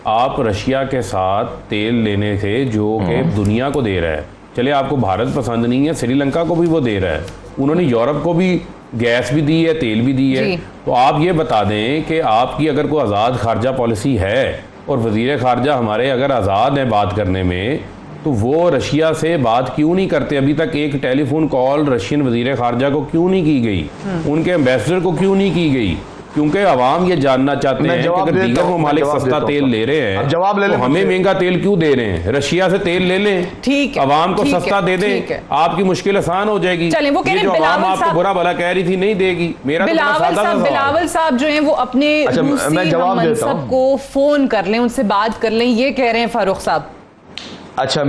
आप रशिया के साथ तेल लेने थे जो कि दुनिया को दे रहा है। चले आपको भारत पसंद नहीं है, श्रीलंका को भी वो दे रहा है, उन्होंने यूरोप को भी गैस भी दी है, तेल भी दी है। तो आप ये बता दें कि आपकी अगर कोई आज़ाद खारजा पॉलिसी है और वज़ीर खारजा हमारे अगर आज़ाद हैं बात करने में, तो वो रशिया से बात क्यों नहीं करते? अभी तक एक टेलीफोन कॉल रशियन वज़ीर खारजा को क्यों नहीं की गई, उनके एम्बेसडर को क्यों नहीं की गई? क्योंकि अवाम ये जानना चाहते हैं कि अगर दीगर ममालिक सस्ता तेल ले रहे हैं जवाब ले तो हमें महंगा तेल क्यों दे रहे हैं? रशिया से तेल ले लें, ठीक है, अवाम को सस्ता दे दें, आपकी मुश्किल आसान हो जाएगी। ये जो अवाम आपको बुरा भला कह रही थी नहीं देगी। मेरा बिलावल साहब जो हैं वो अपने मनसब को फोन कर लें, उनसे बात कर लें, ये कह रहे हैं फारूक साहब। अच्छा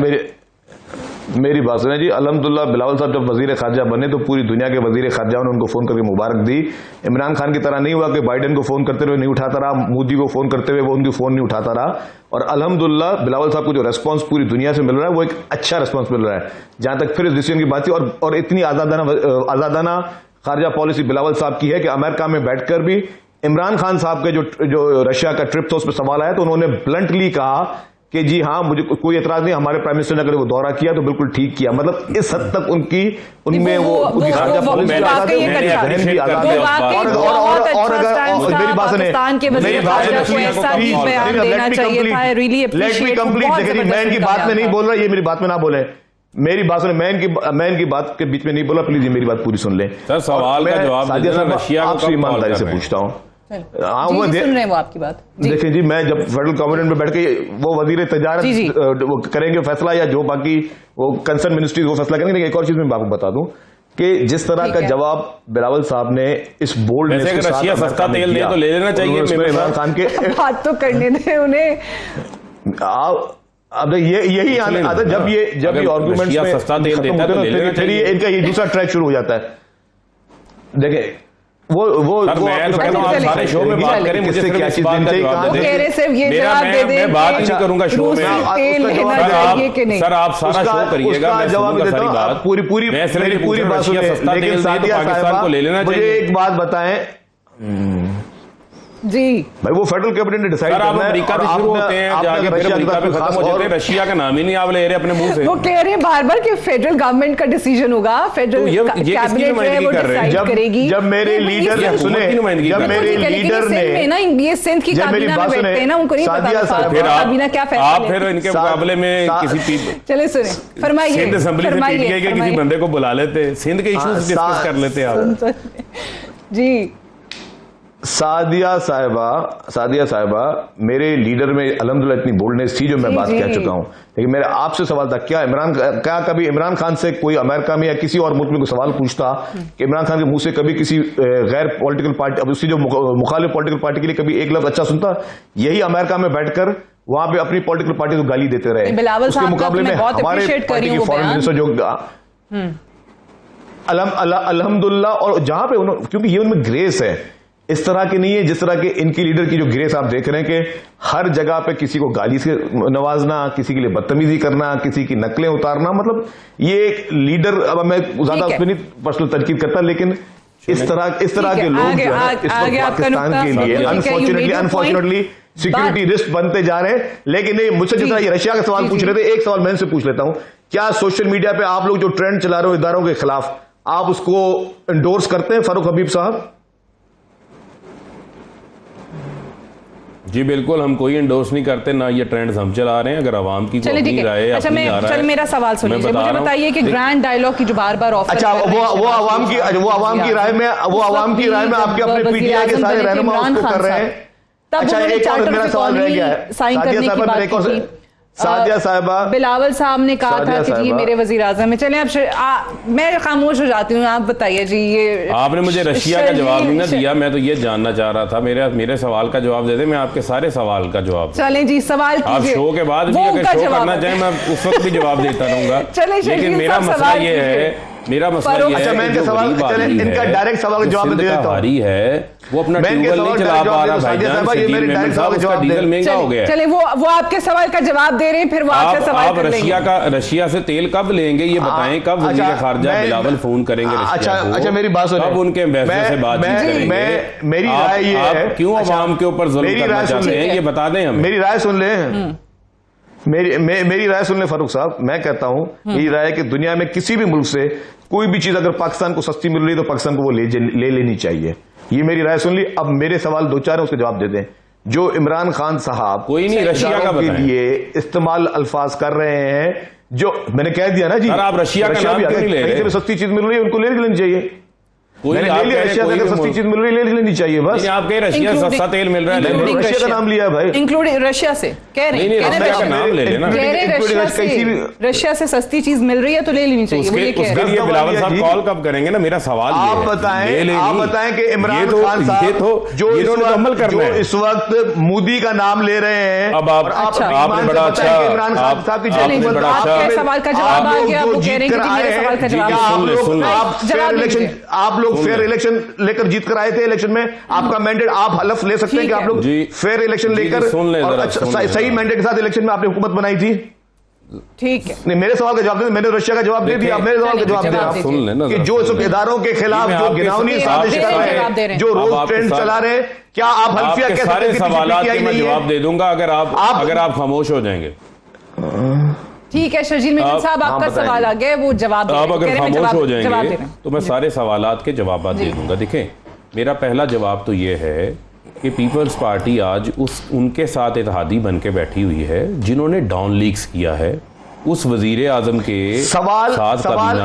मेरी बात सुनिए जी। अल्हम्दुलिल्लाह बिलावल साहब जब वजीर खारजा बने तो पूरी दुनिया के वजीर खारजा ने उनको फोन करके मुबारक दी। इमरान खान की तरह नहीं हुआ कि बाइडेन को फोन करते हुए नहीं उठाता रहा, मोदी को फोन करते हुए वो उनकी फोन नहीं उठाता रहा। और अल्हम्दुलिल्लाह बिलावल साहब को जो रेस्पॉन्स पूरी दुनिया से मिल रहा है वो एक अच्छा रेस्पॉन्स मिल रहा है। जहां तक फिर इस डिसीजन की बात थी और इतनी आजादाना खारजा पॉलिसी बिलावल साहब की है कि अमेरिका में बैठकर भी इमरान खान साहब के जो रशिया का ट्रिप था उस पर सवाल आया तो उन्होंने ब्लंटली कहा कि जी हाँ मुझे कोई एतराज नहीं, हमारे प्राइम मिनिस्टर ने अगर वो दौरा किया तो बिल्कुल ठीक किया। मतलब इस हद तक उनमें वो उनकी खारजा पॉलिसी और मेरी बात सुने मैं इनकी बात में नहीं बोल रहा, ये मेरी बात में ना बोले। मेरी बात सुने, मैं इनकी बात के बीच में नहीं बोला, प्लीज ये मेरी बात पूरी सुन लें। सर सवाल का जवाब आपसे ईमानदारी से पूछता हूँ। हाँ वो सुन रहे हैं वो आपकी बात। देखिए जी, मैं जब फेडरल कैबिनेट में बैठ के वो वजीर तजारत करेंगे फैसला या जो बाकी वो कंसर्न मिनिस्ट्री वो फैसला करेंगे। एक और चीज मैं आपको बता दूं कि जिस तरह का जवाब बिलावल साहब ने इस बोल्ड रशिया सस्ता तेल दे तो ले लेना चाहिए इमरान खान के बात तो करने दें उन्हें। अब यही आदत जब ये आर्गुमेंट्स में सस्ता तेल देता है तो फिर इनका ये दूसरा ट्रैक शुरू हो जाता है। देखिए वो सारे शो में बात करें, मुझे क्या चीज मैं बात नहीं करूंगा शो में। सर आप सारा शो करिएगा, मैं जवाब देता हूं पूरी बात सुनिए। लेकिन पाकिस्तान को ले लेना चाहिए। एक बात बताएं जी भाई, वो फेडरल कैबिनेट ने डिसाइड करना है। अमेरिका से शुरू होते हैं जाके फिर अमेरिका पे खत्म हो जाते हैं। रशिया का नाम ही नहीं आप ले रहे अपने मुंह से। वो कह रहे हैं बार-बार कि फेडरल गवर्नमेंट का डिसीजन होगा, फेडरल कैबिनेट है वो डिसाइड करेगी। जब मेरे लीडर सुने, जब मेरे लीडर ने ना ये सिंध की काबीना में बैठते हैं ना, उनको नहीं पता काबीना क्या फैसला आप फिर इनके मुकाबले में किसी चले सुने फरमाइए। सिंध असेंबली से पीटीआई के किसी बंदे को बुला लेते, सिंध के इश्यूज डिस्कस कर लेते आप जी। सादिया साहिबा मेरे लीडर में अल्हम्दुलिल्लाह इतनी बोल्डनेस थी जो मैं बात कह चुका हूं। लेकिन मेरा आपसे सवाल था, क्या कभी इमरान खान से कोई अमेरिका में या किसी और मुल्क में कोई सवाल पूछता कि इमरान खान के मुंह से कभी किसी गैर पॉलिटिकल पार्टी, अब उसकी जो मुखालिफ पॉलिटिकल पार्टी के लिए कभी एक लफ्ज अच्छा सुनता? यही अमेरिका में बैठकर वहां पे अपनी पॉलिटिकल पार्टी को गाली देते रहे। उसके मुकाबले में हमारे पार्टी के फॉरेन मिनिस्टर जो अल्हम्दुलिल्लाह, और जहां पे क्योंकि ये उनमें ग्रेस है, इस तरह की नहीं है जिस तरह के इनकी लीडर की जो ग्रेस आप देख रहे हैं कि हर जगह पे किसी को गाली से नवाजना, किसी के लिए बदतमीजी करना, किसी की नकलें उतारना। मतलब ये एक लीडर, अब मैं ज्यादा उसमें नहीं पर्सनल तनकीद करता, लेकिन इस तरह के लोग जो है इस वक्त पाकिस्तान के लिए अनफॉर्चुनेटली सिक्योरिटी रिस्क बनते जा रहे हैं। लेकिन नहीं, मुझसे जिस तरह ये रशिया का सवाल पूछ रहे थे, एक सवाल मैं इनसे पूछ लेता हूं, क्या सोशल मीडिया पे आप लोग जो ट्रेंड चला रहे हो इदारों के खिलाफ, आप उसको एंडोर्स करते हैं फारूक हबीब साहब? जी बिल्कुल, हम कोई एंडोर्स नहीं करते, ना ये ट्रेंड्स हम चला रहे हैं। अगर आवाम की कोई अपनी राय है, अपनी आ रहा है। मेरा सवाल सुनिए, मुझे बताइए कि ग्रैंड डायलॉग की जो बार-बार ऑफर, अच्छा वो आवाम की राय में आपके अपने पीटीआई के सारे रहनुमा उसको कर रहे हैं। अच्छा, एक और मेरा सवाल रह गया है सादिया साहिबा, बिलावल साहब ने कहा था कि जी मेरे वजीर आजम में। चले अब मैं खामोश हो जाती हूँ, आप बताइए जी। ये आपने मुझे रशिया का जवाब नहीं ना दिया, मैं तो ये जानना चाह रहा था, मेरे सवाल का जवाब दे दे, मैं आपके सारे सवाल का जवाब। चलें जी, सवाल आप शो के बाद भी अगर शो करना चाहें मैं उस वक्त भी जवाब देता रहूंगा। लेकिन मेरा मसला ये है, अच्छा मैं इनका सवाल, इनका डायरेक्ट सवाल का जवाब दे देता हूं। है वो अपना ट्यूबवेल नहीं चला पा रहा भाईजान, डीजल महंगा हो गया। चले वो आपके सवाल का जवाब दे रहे हैं, फिर वो आपका सवाल आप रशिया से तेल कब लेंगे ये बताएं, कब वजीर खारजा बिलावल फोन करेंगे रशिया को? अच्छा मेरी बात सुनिए, कब उनके एम्बेसडर से बातचीत करेंगे? मेरी राय ये है, क्यों अवाम के ऊपर जुल्म करना चाहते हैं, ये बता दें हमें। मेरी राय सुन लें, मेरी राय सुन ले फारूक साहब। मैं कहता हूं मेरी राय है कि दुनिया में किसी भी मुल्क से कोई भी चीज अगर पाकिस्तान को सस्ती मिल रही है तो पाकिस्तान को वो ले लेनी चाहिए। ये मेरी राय सुन ली। अब मेरे सवाल दो चार है, उसके जवाब दे दें। जो इमरान खान साहब कोई नहीं रशिया का के लिए इस्तेमाल अल्फाज कर रहे हैं, जो मैंने कह दिया ना जी, आप रशिया का नाम क्यों नहीं ले रहे? सस्ती चीज मिल रही है उनको ले लेनी चाहिए। मैंने ले लिया, रशिया से सस्ती चीज मिल रही है ले लेनी चाहिए बस। आप कह रशिया सस्ता तेल मिल रहा है, रशिया का नाम लिया भाई, इंक्लूडिंग रशिया से कह रहे हैं, रशिया का नाम ले लेना। रशिया से सस्ती चीज मिल रही है तो ले लेनी चाहिए। उसके लिए बिलावल साहब कॉल कब करेंगे ना? मेरा सवाल आप बताएं कि इमरान खान साहब जो इस वक्त मोदी का नाम ले रहे हैं, अब आपने बड़ा अच्छा इमरान खान साहब की सवाल का जवाब आ गया, वो कह रहे हैं कि मेरे सवाल का जवाब आप लोग फेयर इलेक्शन लेकर जीत कर आए थे। इलेक्शन में आपका मैंडेट, आप हलफ ले सकते हैं कि आप लोग फेयर इलेक्शन लेकर और सही मैंडेट के साथ इलेक्शन में आपने हुकूमत बनाई थी। ठीक है, नहीं मेरे सवाल का जवाब दे, मैंने रशिया का जवाब दे दिया, मेरे सवाल का जवाब दे सुन लेना कि जो इदारों के खिलाफ जो घिनौनी साजिश कर रहे हैं, जो रोज ट्रेंड चला रहे हैं, क्या आप हल्फिया कह सकते हैं? सारे सवालों के मैं जवाब दे दूंगा अगर आप खामोश हो जाएंगे। ठीक है शर्जील मिर्जा साहब, आपका सवाल आ गया, वो जवाब आप अगर खामोश हो जाएंगे तो मैं सारे सवालात के जवाब दे दूंगा। देखें, मेरा पहला जवाब तो ये है कि पीपल्स पार्टी आज उनके साथ इत्तेहादी बन के बैठी हुई है जिन्होंने डाउन लीक्स किया है उस वजीर आजम के सवाल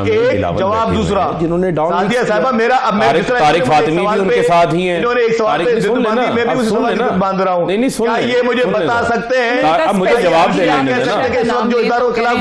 एक जवाब दूसरा, जिन्होंने डाउन तारिक फातिमी भी उनके साथ ही हैं। बांध रहा हूँ, नहीं सुन, ये मुझे बता सकते हैं? अब मुझे जवाब दे लेने देना। जो इदारों के खिलाफ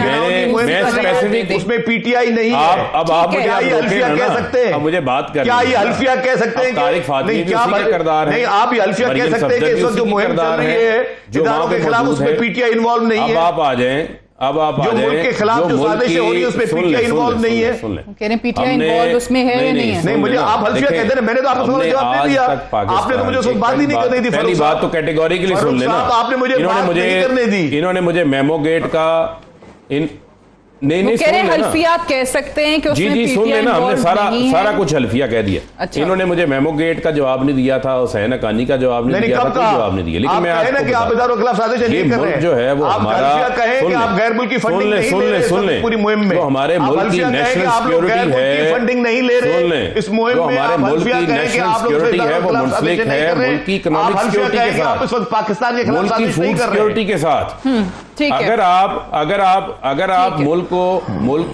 स्पेसिफिक उसमें पीटीआई नहीं है, अब आप मुझे हल्फिया कह सकते हैं? मुझे बात कर, क्या ये हल्फिया कह सकते हैं? तारिक फातिमी भी उसी के किरदार है। नहीं, आप ये हल्फिया कह सकते हैं कि इस वक्त जो मुहिम चल रही है इदारों के खिलाफ उसमें पीटीआई इन्वॉल्व नहीं है? अब आप आ जाएं, अब आप जो मुल्क के खिलाफ जो साजिशें हो रही है उसमें पीटीआई इन्वॉल्व नहीं है। कह रहे पीटीआई इन्वॉल्व उसमें है या नहीं है? नहीं, मुझे आप हल्फिया कहते हैं, मैंने तो आपको सवाल जवाब दे दिया, आपने तो मुझे उसमें बात ही नहीं करनी थी। पहली बात तो कैटेगोरिकली सुन लेना, आपने मुझे बात नहीं करने दी। इन्होंने मुझे मेमो गेट का नहीं कह रहे हल्फिया कह सकते हैं कि उसमें जी सुन लेना, हमने सारा कुछ हल्फिया कह दिया। अच्छा। इन्होंने मुझे मेमो गेट का जवाब नहीं दिया था, हुसैन हकानी का जवाब नहीं दिया था, कोई जवाब नहीं दिया। लेकिन मैं आपको जो है वो हमारा गैर मुल्की फंडिंग नहीं ले पूरी मुहिम में, जो हमारे मुल्क की नेशनल सिक्योरिटी है, फंडिंग नहीं ले रहे इस मुहिम में, हमारे मुल्क की नेशनल सिक्योरिटी है वो मुंसलिक है मुल्क की इकोनॉमिक सिक्योरिटी के साथ, पाकिस्तान के मुल्क की फूड सिक्योरिटी के साथ। अगर आप मुल्क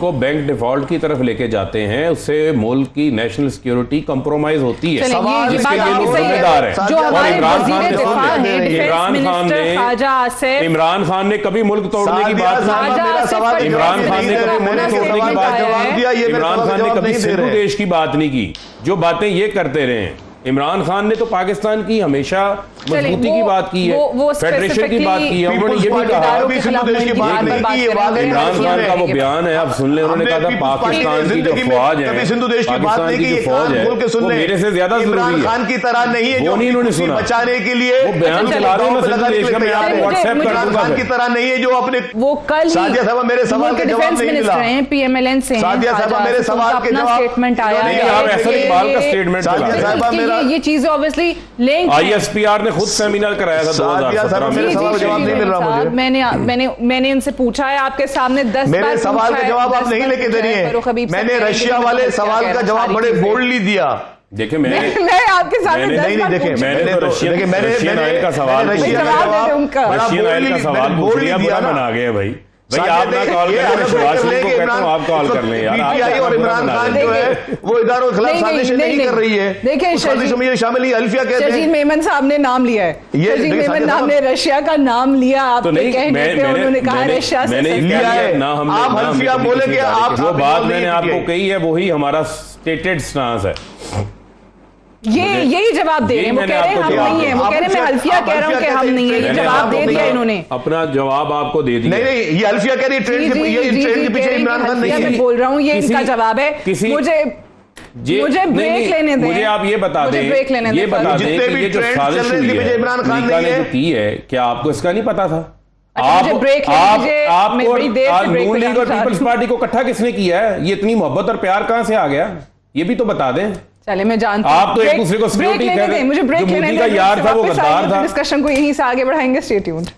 को बैंक डिफॉल्ट की तरफ लेके जाते हैं, उससे मुल्क की नेशनल सिक्योरिटी कंप्रोमाइज होती है, जिसके लिए लोग जिम्मेदार हैं। और इमरान खान ने कभी मुल्क तोड़ने की बात नहीं, इमरान खान ने कभी मुल्क तोड़ने की बात नहीं, इमरान खान ने कभी सिंधु देश की बात नहीं की। जो बातें ये करते रहे हैं इमरान खान ने तो पाकिस्तान की हमेशा मजबूती की बात की है, फेडरेशन की बात की है, उन्होंने ये भी कहा इमरान खान का वो बयान है, आप सुन ले, उन्होंने कहा था पाकिस्तान की जो फौज है, सिंधु देश की बात नहीं की, फौज है वो मेरे से ज्यादा जरूरी है। खान की तरह नहीं है, वो नहीं उन्होंने सुना, बचाने के लिए वो बयान चला रहे हैं, सिंधु देश का मैं आपको व्हाट्सएप कर दूंगा। खान की तरह नहीं है जो अपने वो कल सादिया साहब मेरे सवाल के जवाब नहीं मिला, PMLN से सादिया साहब मेरे सवाल के जवाब स्टेटमेंट आया है, आप ऐसा इकबाल का स्टेटमेंट चला, ये चीजें ऑब्वियसली लिंक ISPR ने खुद सेमिनार कराया था 2017 में। मेरे सवाल का जवाब नहीं मिल रहा मुझे। मैंने उनसे पूछा है, आपके सामने 10 मेरे सवाल का जवाब आप नहीं लेके दे रही हैं। मैंने रशिया वाले सवाल का जवाब बड़े बोल्डली दिया। देखिए मैं आपके सामने मैंने तो रशियन ऑयल का सवाल बना गए भाई। भाई आप ना कॉल करें, शहबाज शरीफ को कहता हूं आप कॉल कर लें यार। पीटीआई और इमरान खान जो है वो इदारों के खिलाफ साजिशें नहीं कर रही है। देखिए साजिशों में शामिल ही अल्फिया कहते हैं। शजीद मेमन साहब ने नाम लिया है, शजीद मेमन साहब ने रशिया का नाम लिया, आप कहने पे उन्होंने कहा रशिया से लिया है ना, हम आप अल्फिया बोले कि आप वो बात मैंने आपको कही है, वही हमारा स्टेटेड स्टांस है। यही जवाब दे रहे हैं, वो कह रहे हैं हम नहीं है, वो कह रहे हैं मैं अल्फिया कह रहा हूं कि हम नहीं है, ये जवाब दे दिया इन्होंने, अपना जवाब आपको दे दिया। नहीं ये अल्फिया कह रही है ट्रेन के पीछे इमरान खान नहीं है, मैं बोल रहा हूं ये इनका जवाब है। मुझे ब्रेक लेने दें, मुझे आप ये बता दें, ये बता दें कि ये जो साजिश हुई है अमेरिका ने जो की है, क्या आपको इसका नहीं पता था? आपको नून लीग और पीपल्स पार्टी को इकट्ठा किसने किया है? ये इतनी मोहब्बत और प्यार कहां से आ गया, ये भी तो बता दें। चले मैं जानती हूं, आप तो एक दूसरे को सिक्योरिटी कह रहे हैं, मुझे ब्रेक लेने दें, का यार था वो गद्दार था। डिस्कशन को यहीं से आगे बढ़ाएंगे, stay tuned.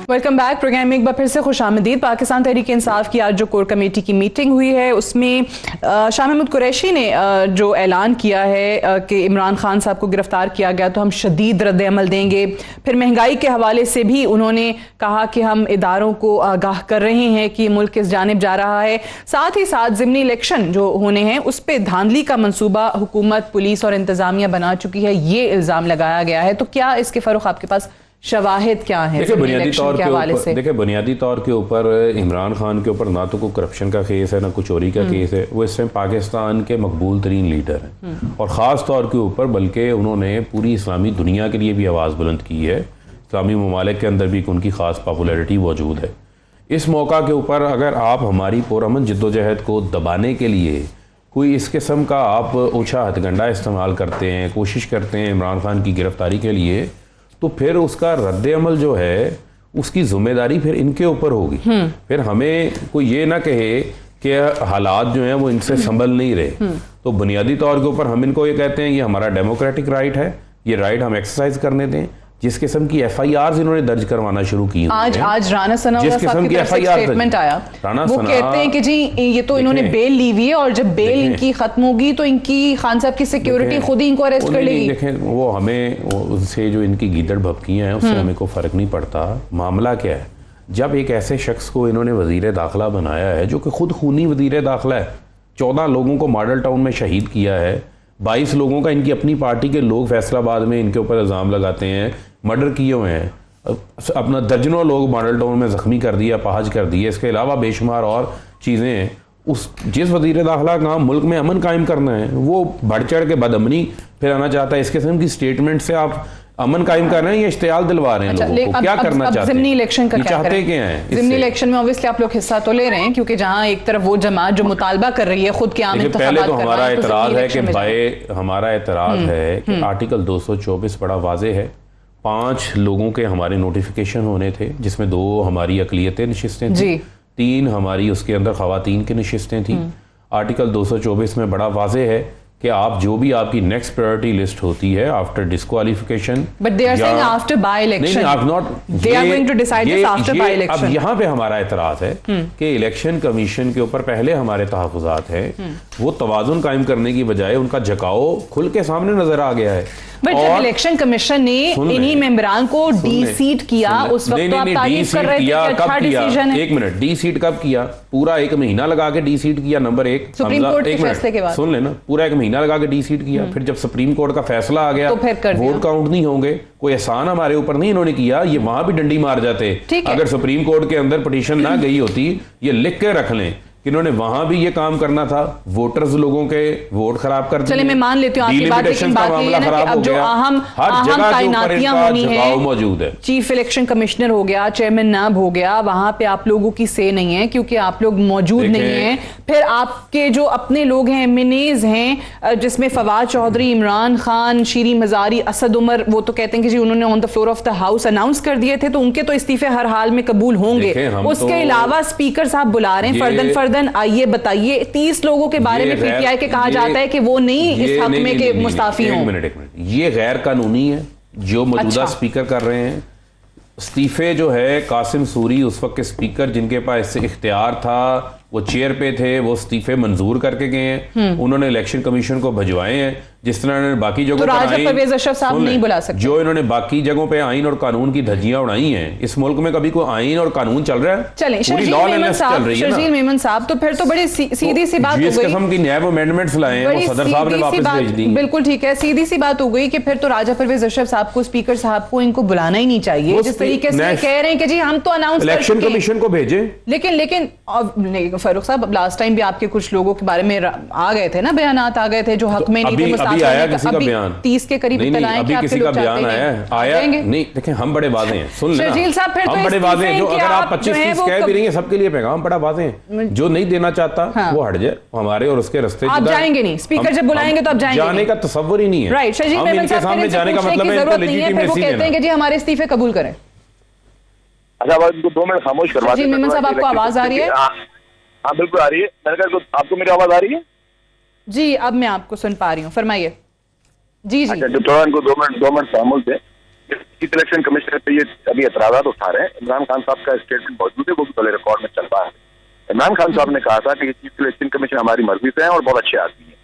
Welcome back. Program में एक बार फिर से खुशामदीद। पाकिस्तान तहरीक इंसाफ की आज जो कोर कमेटी की मीटिंग हुई है उसमें शाह महमूद कुरैशी ने जो ऐलान किया है कि इमरान खान साहब को गिरफ्तार किया गया तो हम शदीद रद्द अमल देंगे। फिर महंगाई के हवाले से भी उन्होंने कहा कि हम इदारों को आगाह कर रहे हैं कि मुल्क किस जानिब जा रहा है। साथ ही साथ ज़िमनी इलेक्शन जो होने हैं उस पर धांधली का मनसूबा हुकूमत, पुलिस और इंतजामिया बना चुकी है, ये इल्ज़ाम लगाया गया है। तो क्या इसके फ़र्क आपके पास शवाहिद क्या है? देखिए बुनियादी तौर के ऊपर इमरान खान के ऊपर ना तो कोई करप्शन का केस है ना कोई चोरी का केस है। वो इस टाइम पाकिस्तान के मकबूल तरीन लीडर हैं और ख़ास तौर के ऊपर बल्कि उन्होंने पूरी इस्लामी दुनिया के लिए भी आवाज़ बुलंद की है। इस्लामी ममालिक के अंदर भी उनकी ख़ास पॉपुलैरिटी मौजूद है। इस मौका के ऊपर अगर आप हमारी पुरअमन जद्दोजहद को दबाने के लिए कोई इस किस्म का आप ऊँचा हथगंडा इस्तेमाल करते हैं, कोशिश करते हैं इमरान खान की गिरफ्तारी के लिए, तो फिर उसका रद्द अमल जो है उसकी जिम्मेदारी फिर इनके ऊपर होगी। फिर हमें कोई ये ना कहे कि हालात जो हैं वो इनसे संभल नहीं रहे। तो बुनियादी तौर के ऊपर हम इनको ये कहते हैं ये हमारा डेमोक्रेटिक राइट है, ये राइट हम एक्सरसाइज करने दें। जिस किस्म की FIRs इन्होंने दर्ज करवाना शुरू की आज राना सनाउल्लाह साहब की तरफ से स्टेटमेंट आया, वो कहते हैं कि जी ये तो इन्होंने बेल ली हुई है और जब बेल इनकी खत्म होगी तो इनकी खान साहब की सिक्योरिटी खुद ही इनको अरेस्ट कर लेगी। देखें वो हमें उससे जो इनकी गीदड़ भभकियां हैं उससे हमें कोई फर्क नहीं पड़ता। मामला क्या है, जब एक ऐसे शख्स को इन्होंने वजीर दाखिला बनाया है जो कि खुद खूनी वजीर दाखिला है, 14 लोगों को मॉडल टाउन में शहीद किया है, 22 लोगों का इनकी अपनी पार्टी के लोग फैसलाबाद में इनके ऊपर इल्ज़ाम लगाते हैं मर्डर किए हुए हैं, अपना दर्जनों लोग मॉडल टाउन में ज़ख्मी कर दिया, अपाहज कर दिए। इसके अलावा बेशुमार और चीज़ें हैं। उस जिस वज़ीर दाखिला का मुल्क में अमन कायम करना है वो बढ़ चढ़ के बदअमनी फिर आना चाहता है। इस किस्म की स्टेटमेंट से आप अमन कायम कर रहे हैं या इश्तियाल दिलवा रहे हैं लोगों को? क्या करना चाहते हैं? ज़िमनी इलेक्शन का क्या चाहते क्या हैं? ज़िमनी इलेक्शन में ऑब्वियसली आप लोग हिस्सा तो ले रहे हैं क्योंकि जहां एक तरफ वो जमात जो मुतालबा कर रही है खुद के आम इंतखाबात पहले तो हमारा एतराज़ है कि हमारा एतराज़ है कि आर्टिकल 224 बड़ा वाज़ेह है। 5 लोगों के हमारे नोटिफिकेशन होने थे जिसमें 2 हमारी अक़लियतें नशिस्तें थी, 3 हमारी उसके अंदर ख़वातीन की नशिस्तें थी। आर्टिकल 224 में बड़ा वाज़ेह है कि आप जो भी आपकी नेक्स्ट प्रायोरिटी लिस्ट होती है after disqualification, but they are saying after by election, नहीं, not, they are going to decide this after by election. अब यहाँ पे हमारा एतराज है कि इलेक्शन कमीशन के ऊपर पहले हमारे तहफ़्फ़ुज़ात हैं, वो तवाज़ुन कायम करने की बजाय उनका झुकाव खुल के सामने नजर आ गया है। बट जब इलेक्शन कमीशन ने इन्हीं मेंबरान को डी सीट किया, उस वक्त तो आप तारीफ कर रहे थे कि अच्छा डिसीजन है। एक मिनट, डी सीट कब किया? पूरा 1 महीना लगा के डी सीट किया। नंबर 1, सुप्रीम कोर्ट के फैसले के बाद सुन लेना, पूरा 1 महीना लगा के डी सीट किया। फिर जब सुप्रीम कोर्ट का फैसला आ गया तो फिर कर वोट काउंट नहीं होंगे। कोई एहसान हमारे ऊपर नहीं इन्होंने किया, ये वहां भी डंडी मार जाते। अगर सुप्रीम कोर्ट के अंदर पिटीशन ना गई होती, ये लिख के रख लें कि इन्होंने वहां भी ये काम करना था, वोटर्स लोगों के वोट खराब कर दिए। चलिए मैं मान लेती हूँ आपकी बात, लेकिन बात ये है ना कि अब जो अहम तैनातियां होनी है, मौजूद है, चीफ इलेक्शन कमिश्नर हो गया, चेयरमैन नाब हो गया, वहां पे आप लोगों की से नहीं है क्योंकि आप लोग मौजूद नहीं है। फिर आपके जो अपने लोग हैं, एमएनएज हैं, जिसमें फवाद चौधरी, इमरान खान, शीरी मजारी, असद उमर, वो तो कहते हैं कि जी उन्होंने on the floor of the house announce कर दिए थे, तो उनके तो इस्तीफे हर हाल में कबूल होंगे। उसके अलावा स्पीकर साहब बुला रहे हैं फर्दन, आइए बताइए 30 लोगों के बारे में पीटीआई के कहा जाता है कि वो नहीं इस हक में के मुस्ताफी हों। एक मिनट, ये गैर कानूनी है जो मौजूदा स्पीकर कर रहे हैं। इस्तीफे जो है कासिम सूरी उस वक्त के स्पीकर जिनके पास इख्तियार था, वो चेयर पे थे, वो इस्तीफे मंजूर करके गए हैं। उन्होंने इलेक्शन कमीशन को भिजवाए हैं। जिस तरह इन्होंने बाकी जगहों पर राजा परवेज अशरफ साहब नहीं बुला सकते, जो इन्होंने बाकी जगहों पे आइन और कानून की धज्जियां उड़ाई हैं। इस मुल्क में कभी कोई आइन और कानून चल रहा है? चलें, शर्जील मेमन साहब, तो फिर तो बड़ी सीधी सी बात हो गई। जिस किस्म की नैब अमेंडमेंट्स लाए हैं वो सदर साहब ने वापस भेज दी। बिल्कुल ठीक है, सीधी सी बात हो गई कि फिर तो राजा परवेज अशरफ साहब को, स्पीकर साहब को इनको बुलाना ही नहीं चाहिए। जिस तरीके से कह रहे हैं कि जी हम तो अनाउंस इलेक्शन कमीशन को भेजे, लेकिन फारूक साहब लास्ट टाइम भी आपके कुछ लोगों के बारे में आ गए थे ना, बयानात आ गए थे जो हक में नहीं थे। अभी 30 के करीब अभी किसी का बयान आया नहीं। देखें हम बड़े वादे हैं, सुन लेना, हम बड़े वादे हैं। जो अगर आप 25-30 कह भी रही हैं, सबके लिए पैगाम बड़ा वादे हैं। जो नहीं देना चाहता वो हट जाए, हमारे और उसके रास्ते आप जाएंगे नहीं। स्पीकर जब बुलाएंगे तो आप जाएंगे, जाने का तस्व्वुर ही नहीं है। राइट, शर्जील मेमन साहब सामने जाने का मतलब है वो कहते हैं कि जी हमारे इस्तीफे कबूल करें। अच्छा, इनको 2 मिनट खामोश करवा शर्जील मेमन साहब, आपको आवाज आ रही है? हाँ बिल्कुल आ रही है। मैंने कहा आपको मेरी आवाज आ रही है? जी अब मैं आपको सुन पा रही हूँ, फरमाइए। जी जी। अच्छा, जो थोड़ा इनको 2 मिनट खामोश है। चीफ इलेक्शन कमिश्नर पे ये अभी एतराज़ात उठा रहे हैं। इमरान खान साहब का स्टेटमेंट मौजूद है, वो भी पहले रिकॉर्ड में चल रहा है। इमरान खान साहब ने कहा था कि चीफ इलेक्शन कमीशन हमारी मर्जी से है और बहुत अच्छे आदमी है,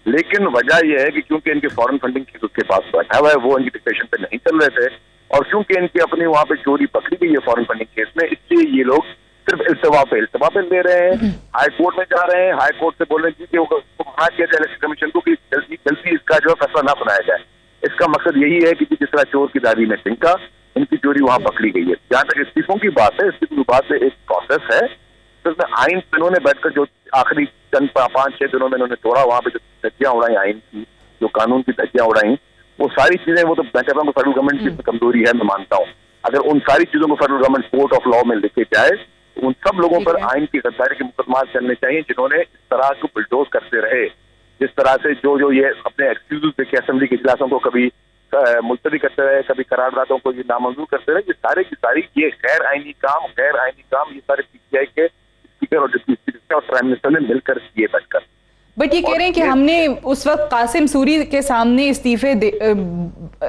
लेकिन वजह यह है कि क्योंकि इनके फॉरेन फंडिंग केस उसके पास बैठा हुआ है, वो इनकी डिक्टेशन पे नहीं चल रहे थे, और क्योंकि इनकी अपनी वहाँ पे चोरी पकड़ी गई है फॉरेन फंडिंग केस में, इसलिए ये लोग सिर्फ इल्तवा पे ले रहे हैं। हाई कोर्ट में जा रहे हैं, हाई कोर्ट से बोल रहे हैं कि मना किया जाए इलेक्शन कमीशन को कि जल्दी इसका जो है फैसला ना बनाया जाए। इसका मकसद यही है कि जिस तरह चोर की दादी में तिनका, इनकी चोरी वहां पकड़ी गई है। जहां तक इस्तीफों की बात है, इस्तीफों की बात से एक प्रोसेस है, तो उसमें आइन पे इन्होंने बैठकर जो आखिरी चंद 5-6 दिनों में इन्होंने तोड़ा, वहां पे जो धज्जियां उड़ाई आइन की, जो कानून की धज्जियां उड़ाई, वो सारी चीजें, वो तो मैं कहता हूँ फेडरल गवर्नमेंट की कमजोरी है, मैं मानता हूँ। अगर उन सारी चीजों को federal government court of law में लेके जाए, उन सब लोगों पर आइन की गद्दारी के मुकदमा चलने चाहिए जिन्होंने इस तरह को बुलडोज करते रहे। जिस तरह से जो ये अपने एक्सक्यूज देके असेंबली के इजलासों को कभी मुलतवी करते रहे, कभी करारदादों को ये नामंजूर करते रहे, ये सारे की सारी ये गैर आइनी काम ये सारे पीटीआई के स्पीकर और डिप्टी स्पीकर और प्राइम मिनिस्टर ने मिलकर किए बैठकर। बट ये कह रहे हैं कि हमने उस वक्त कासिम सूरी के सामने इस्तीफे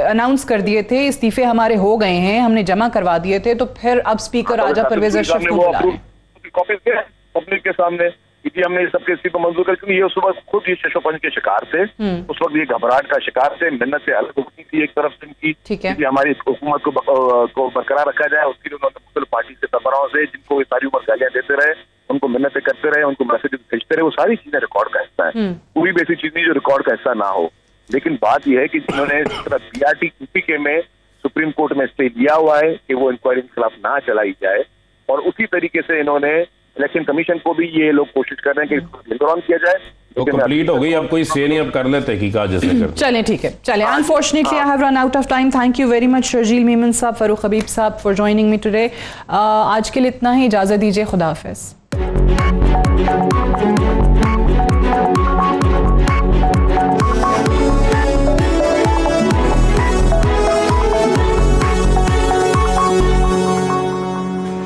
अनाउंस कर दिए थे, इस्तीफे हमारे हो गए हैं, हमने जमा करवा दिए थे, तो फिर अब स्पीकर राजा परवेज अशरफ को बुला रहे हैं कॉपी पब्लिक के सामने कि हमने सबके इस्तीफे मंजूर कर, क्योंकि ये उस वक्त खुद ये शशोपन के शिकार थे। उस वक्त ये घबराहट का शिकार थे, मिन्नत से अलग होती थी एक तरफ से इनकी कि हमारी हुकूमत को बरकरार रखा जाए। उसके लिए उन्होंने मुख्तलिफ पार्टी से सरबराहों से, जिनको ये सारी उम्र गालियां देते रहे, उनको मिन्नतें करते रहे, उनको मैसेज भेजते रहे, वो सारी चीजें रिकॉर्ड का हिस्सा है। कोई भी ऐसी चीज नहीं जो रिकॉर्ड का हिस्सा ना हो। लेकिन बात यह है कि जिन्होंने पीआरटी यूपीके में सुप्रीम कोर्ट में स्टे लिया हुआ है कि वो इंक्वायरी के खिलाफ ना चलाई जाए, और उसी तरीके से इन्होंने इलेक्शन कमीशन को भी ये लोग कोशिश कर रहे हैं कि लिंगर ऑन किया जाए। तो कंप्लीट हो गई, अब कोई से नहीं, अब कर लेते तहकीकात जैसे करते। चलें ठीक है, चलें। Unfortunately I have run out of time. Thank you very much Sharjeel Memon साहब, फारूक हबीब साहब फॉर ज्वाइनिंग मी टुडे। आज के लिए इतना ही, इजाजत दीजिए, खुदा हाफिज।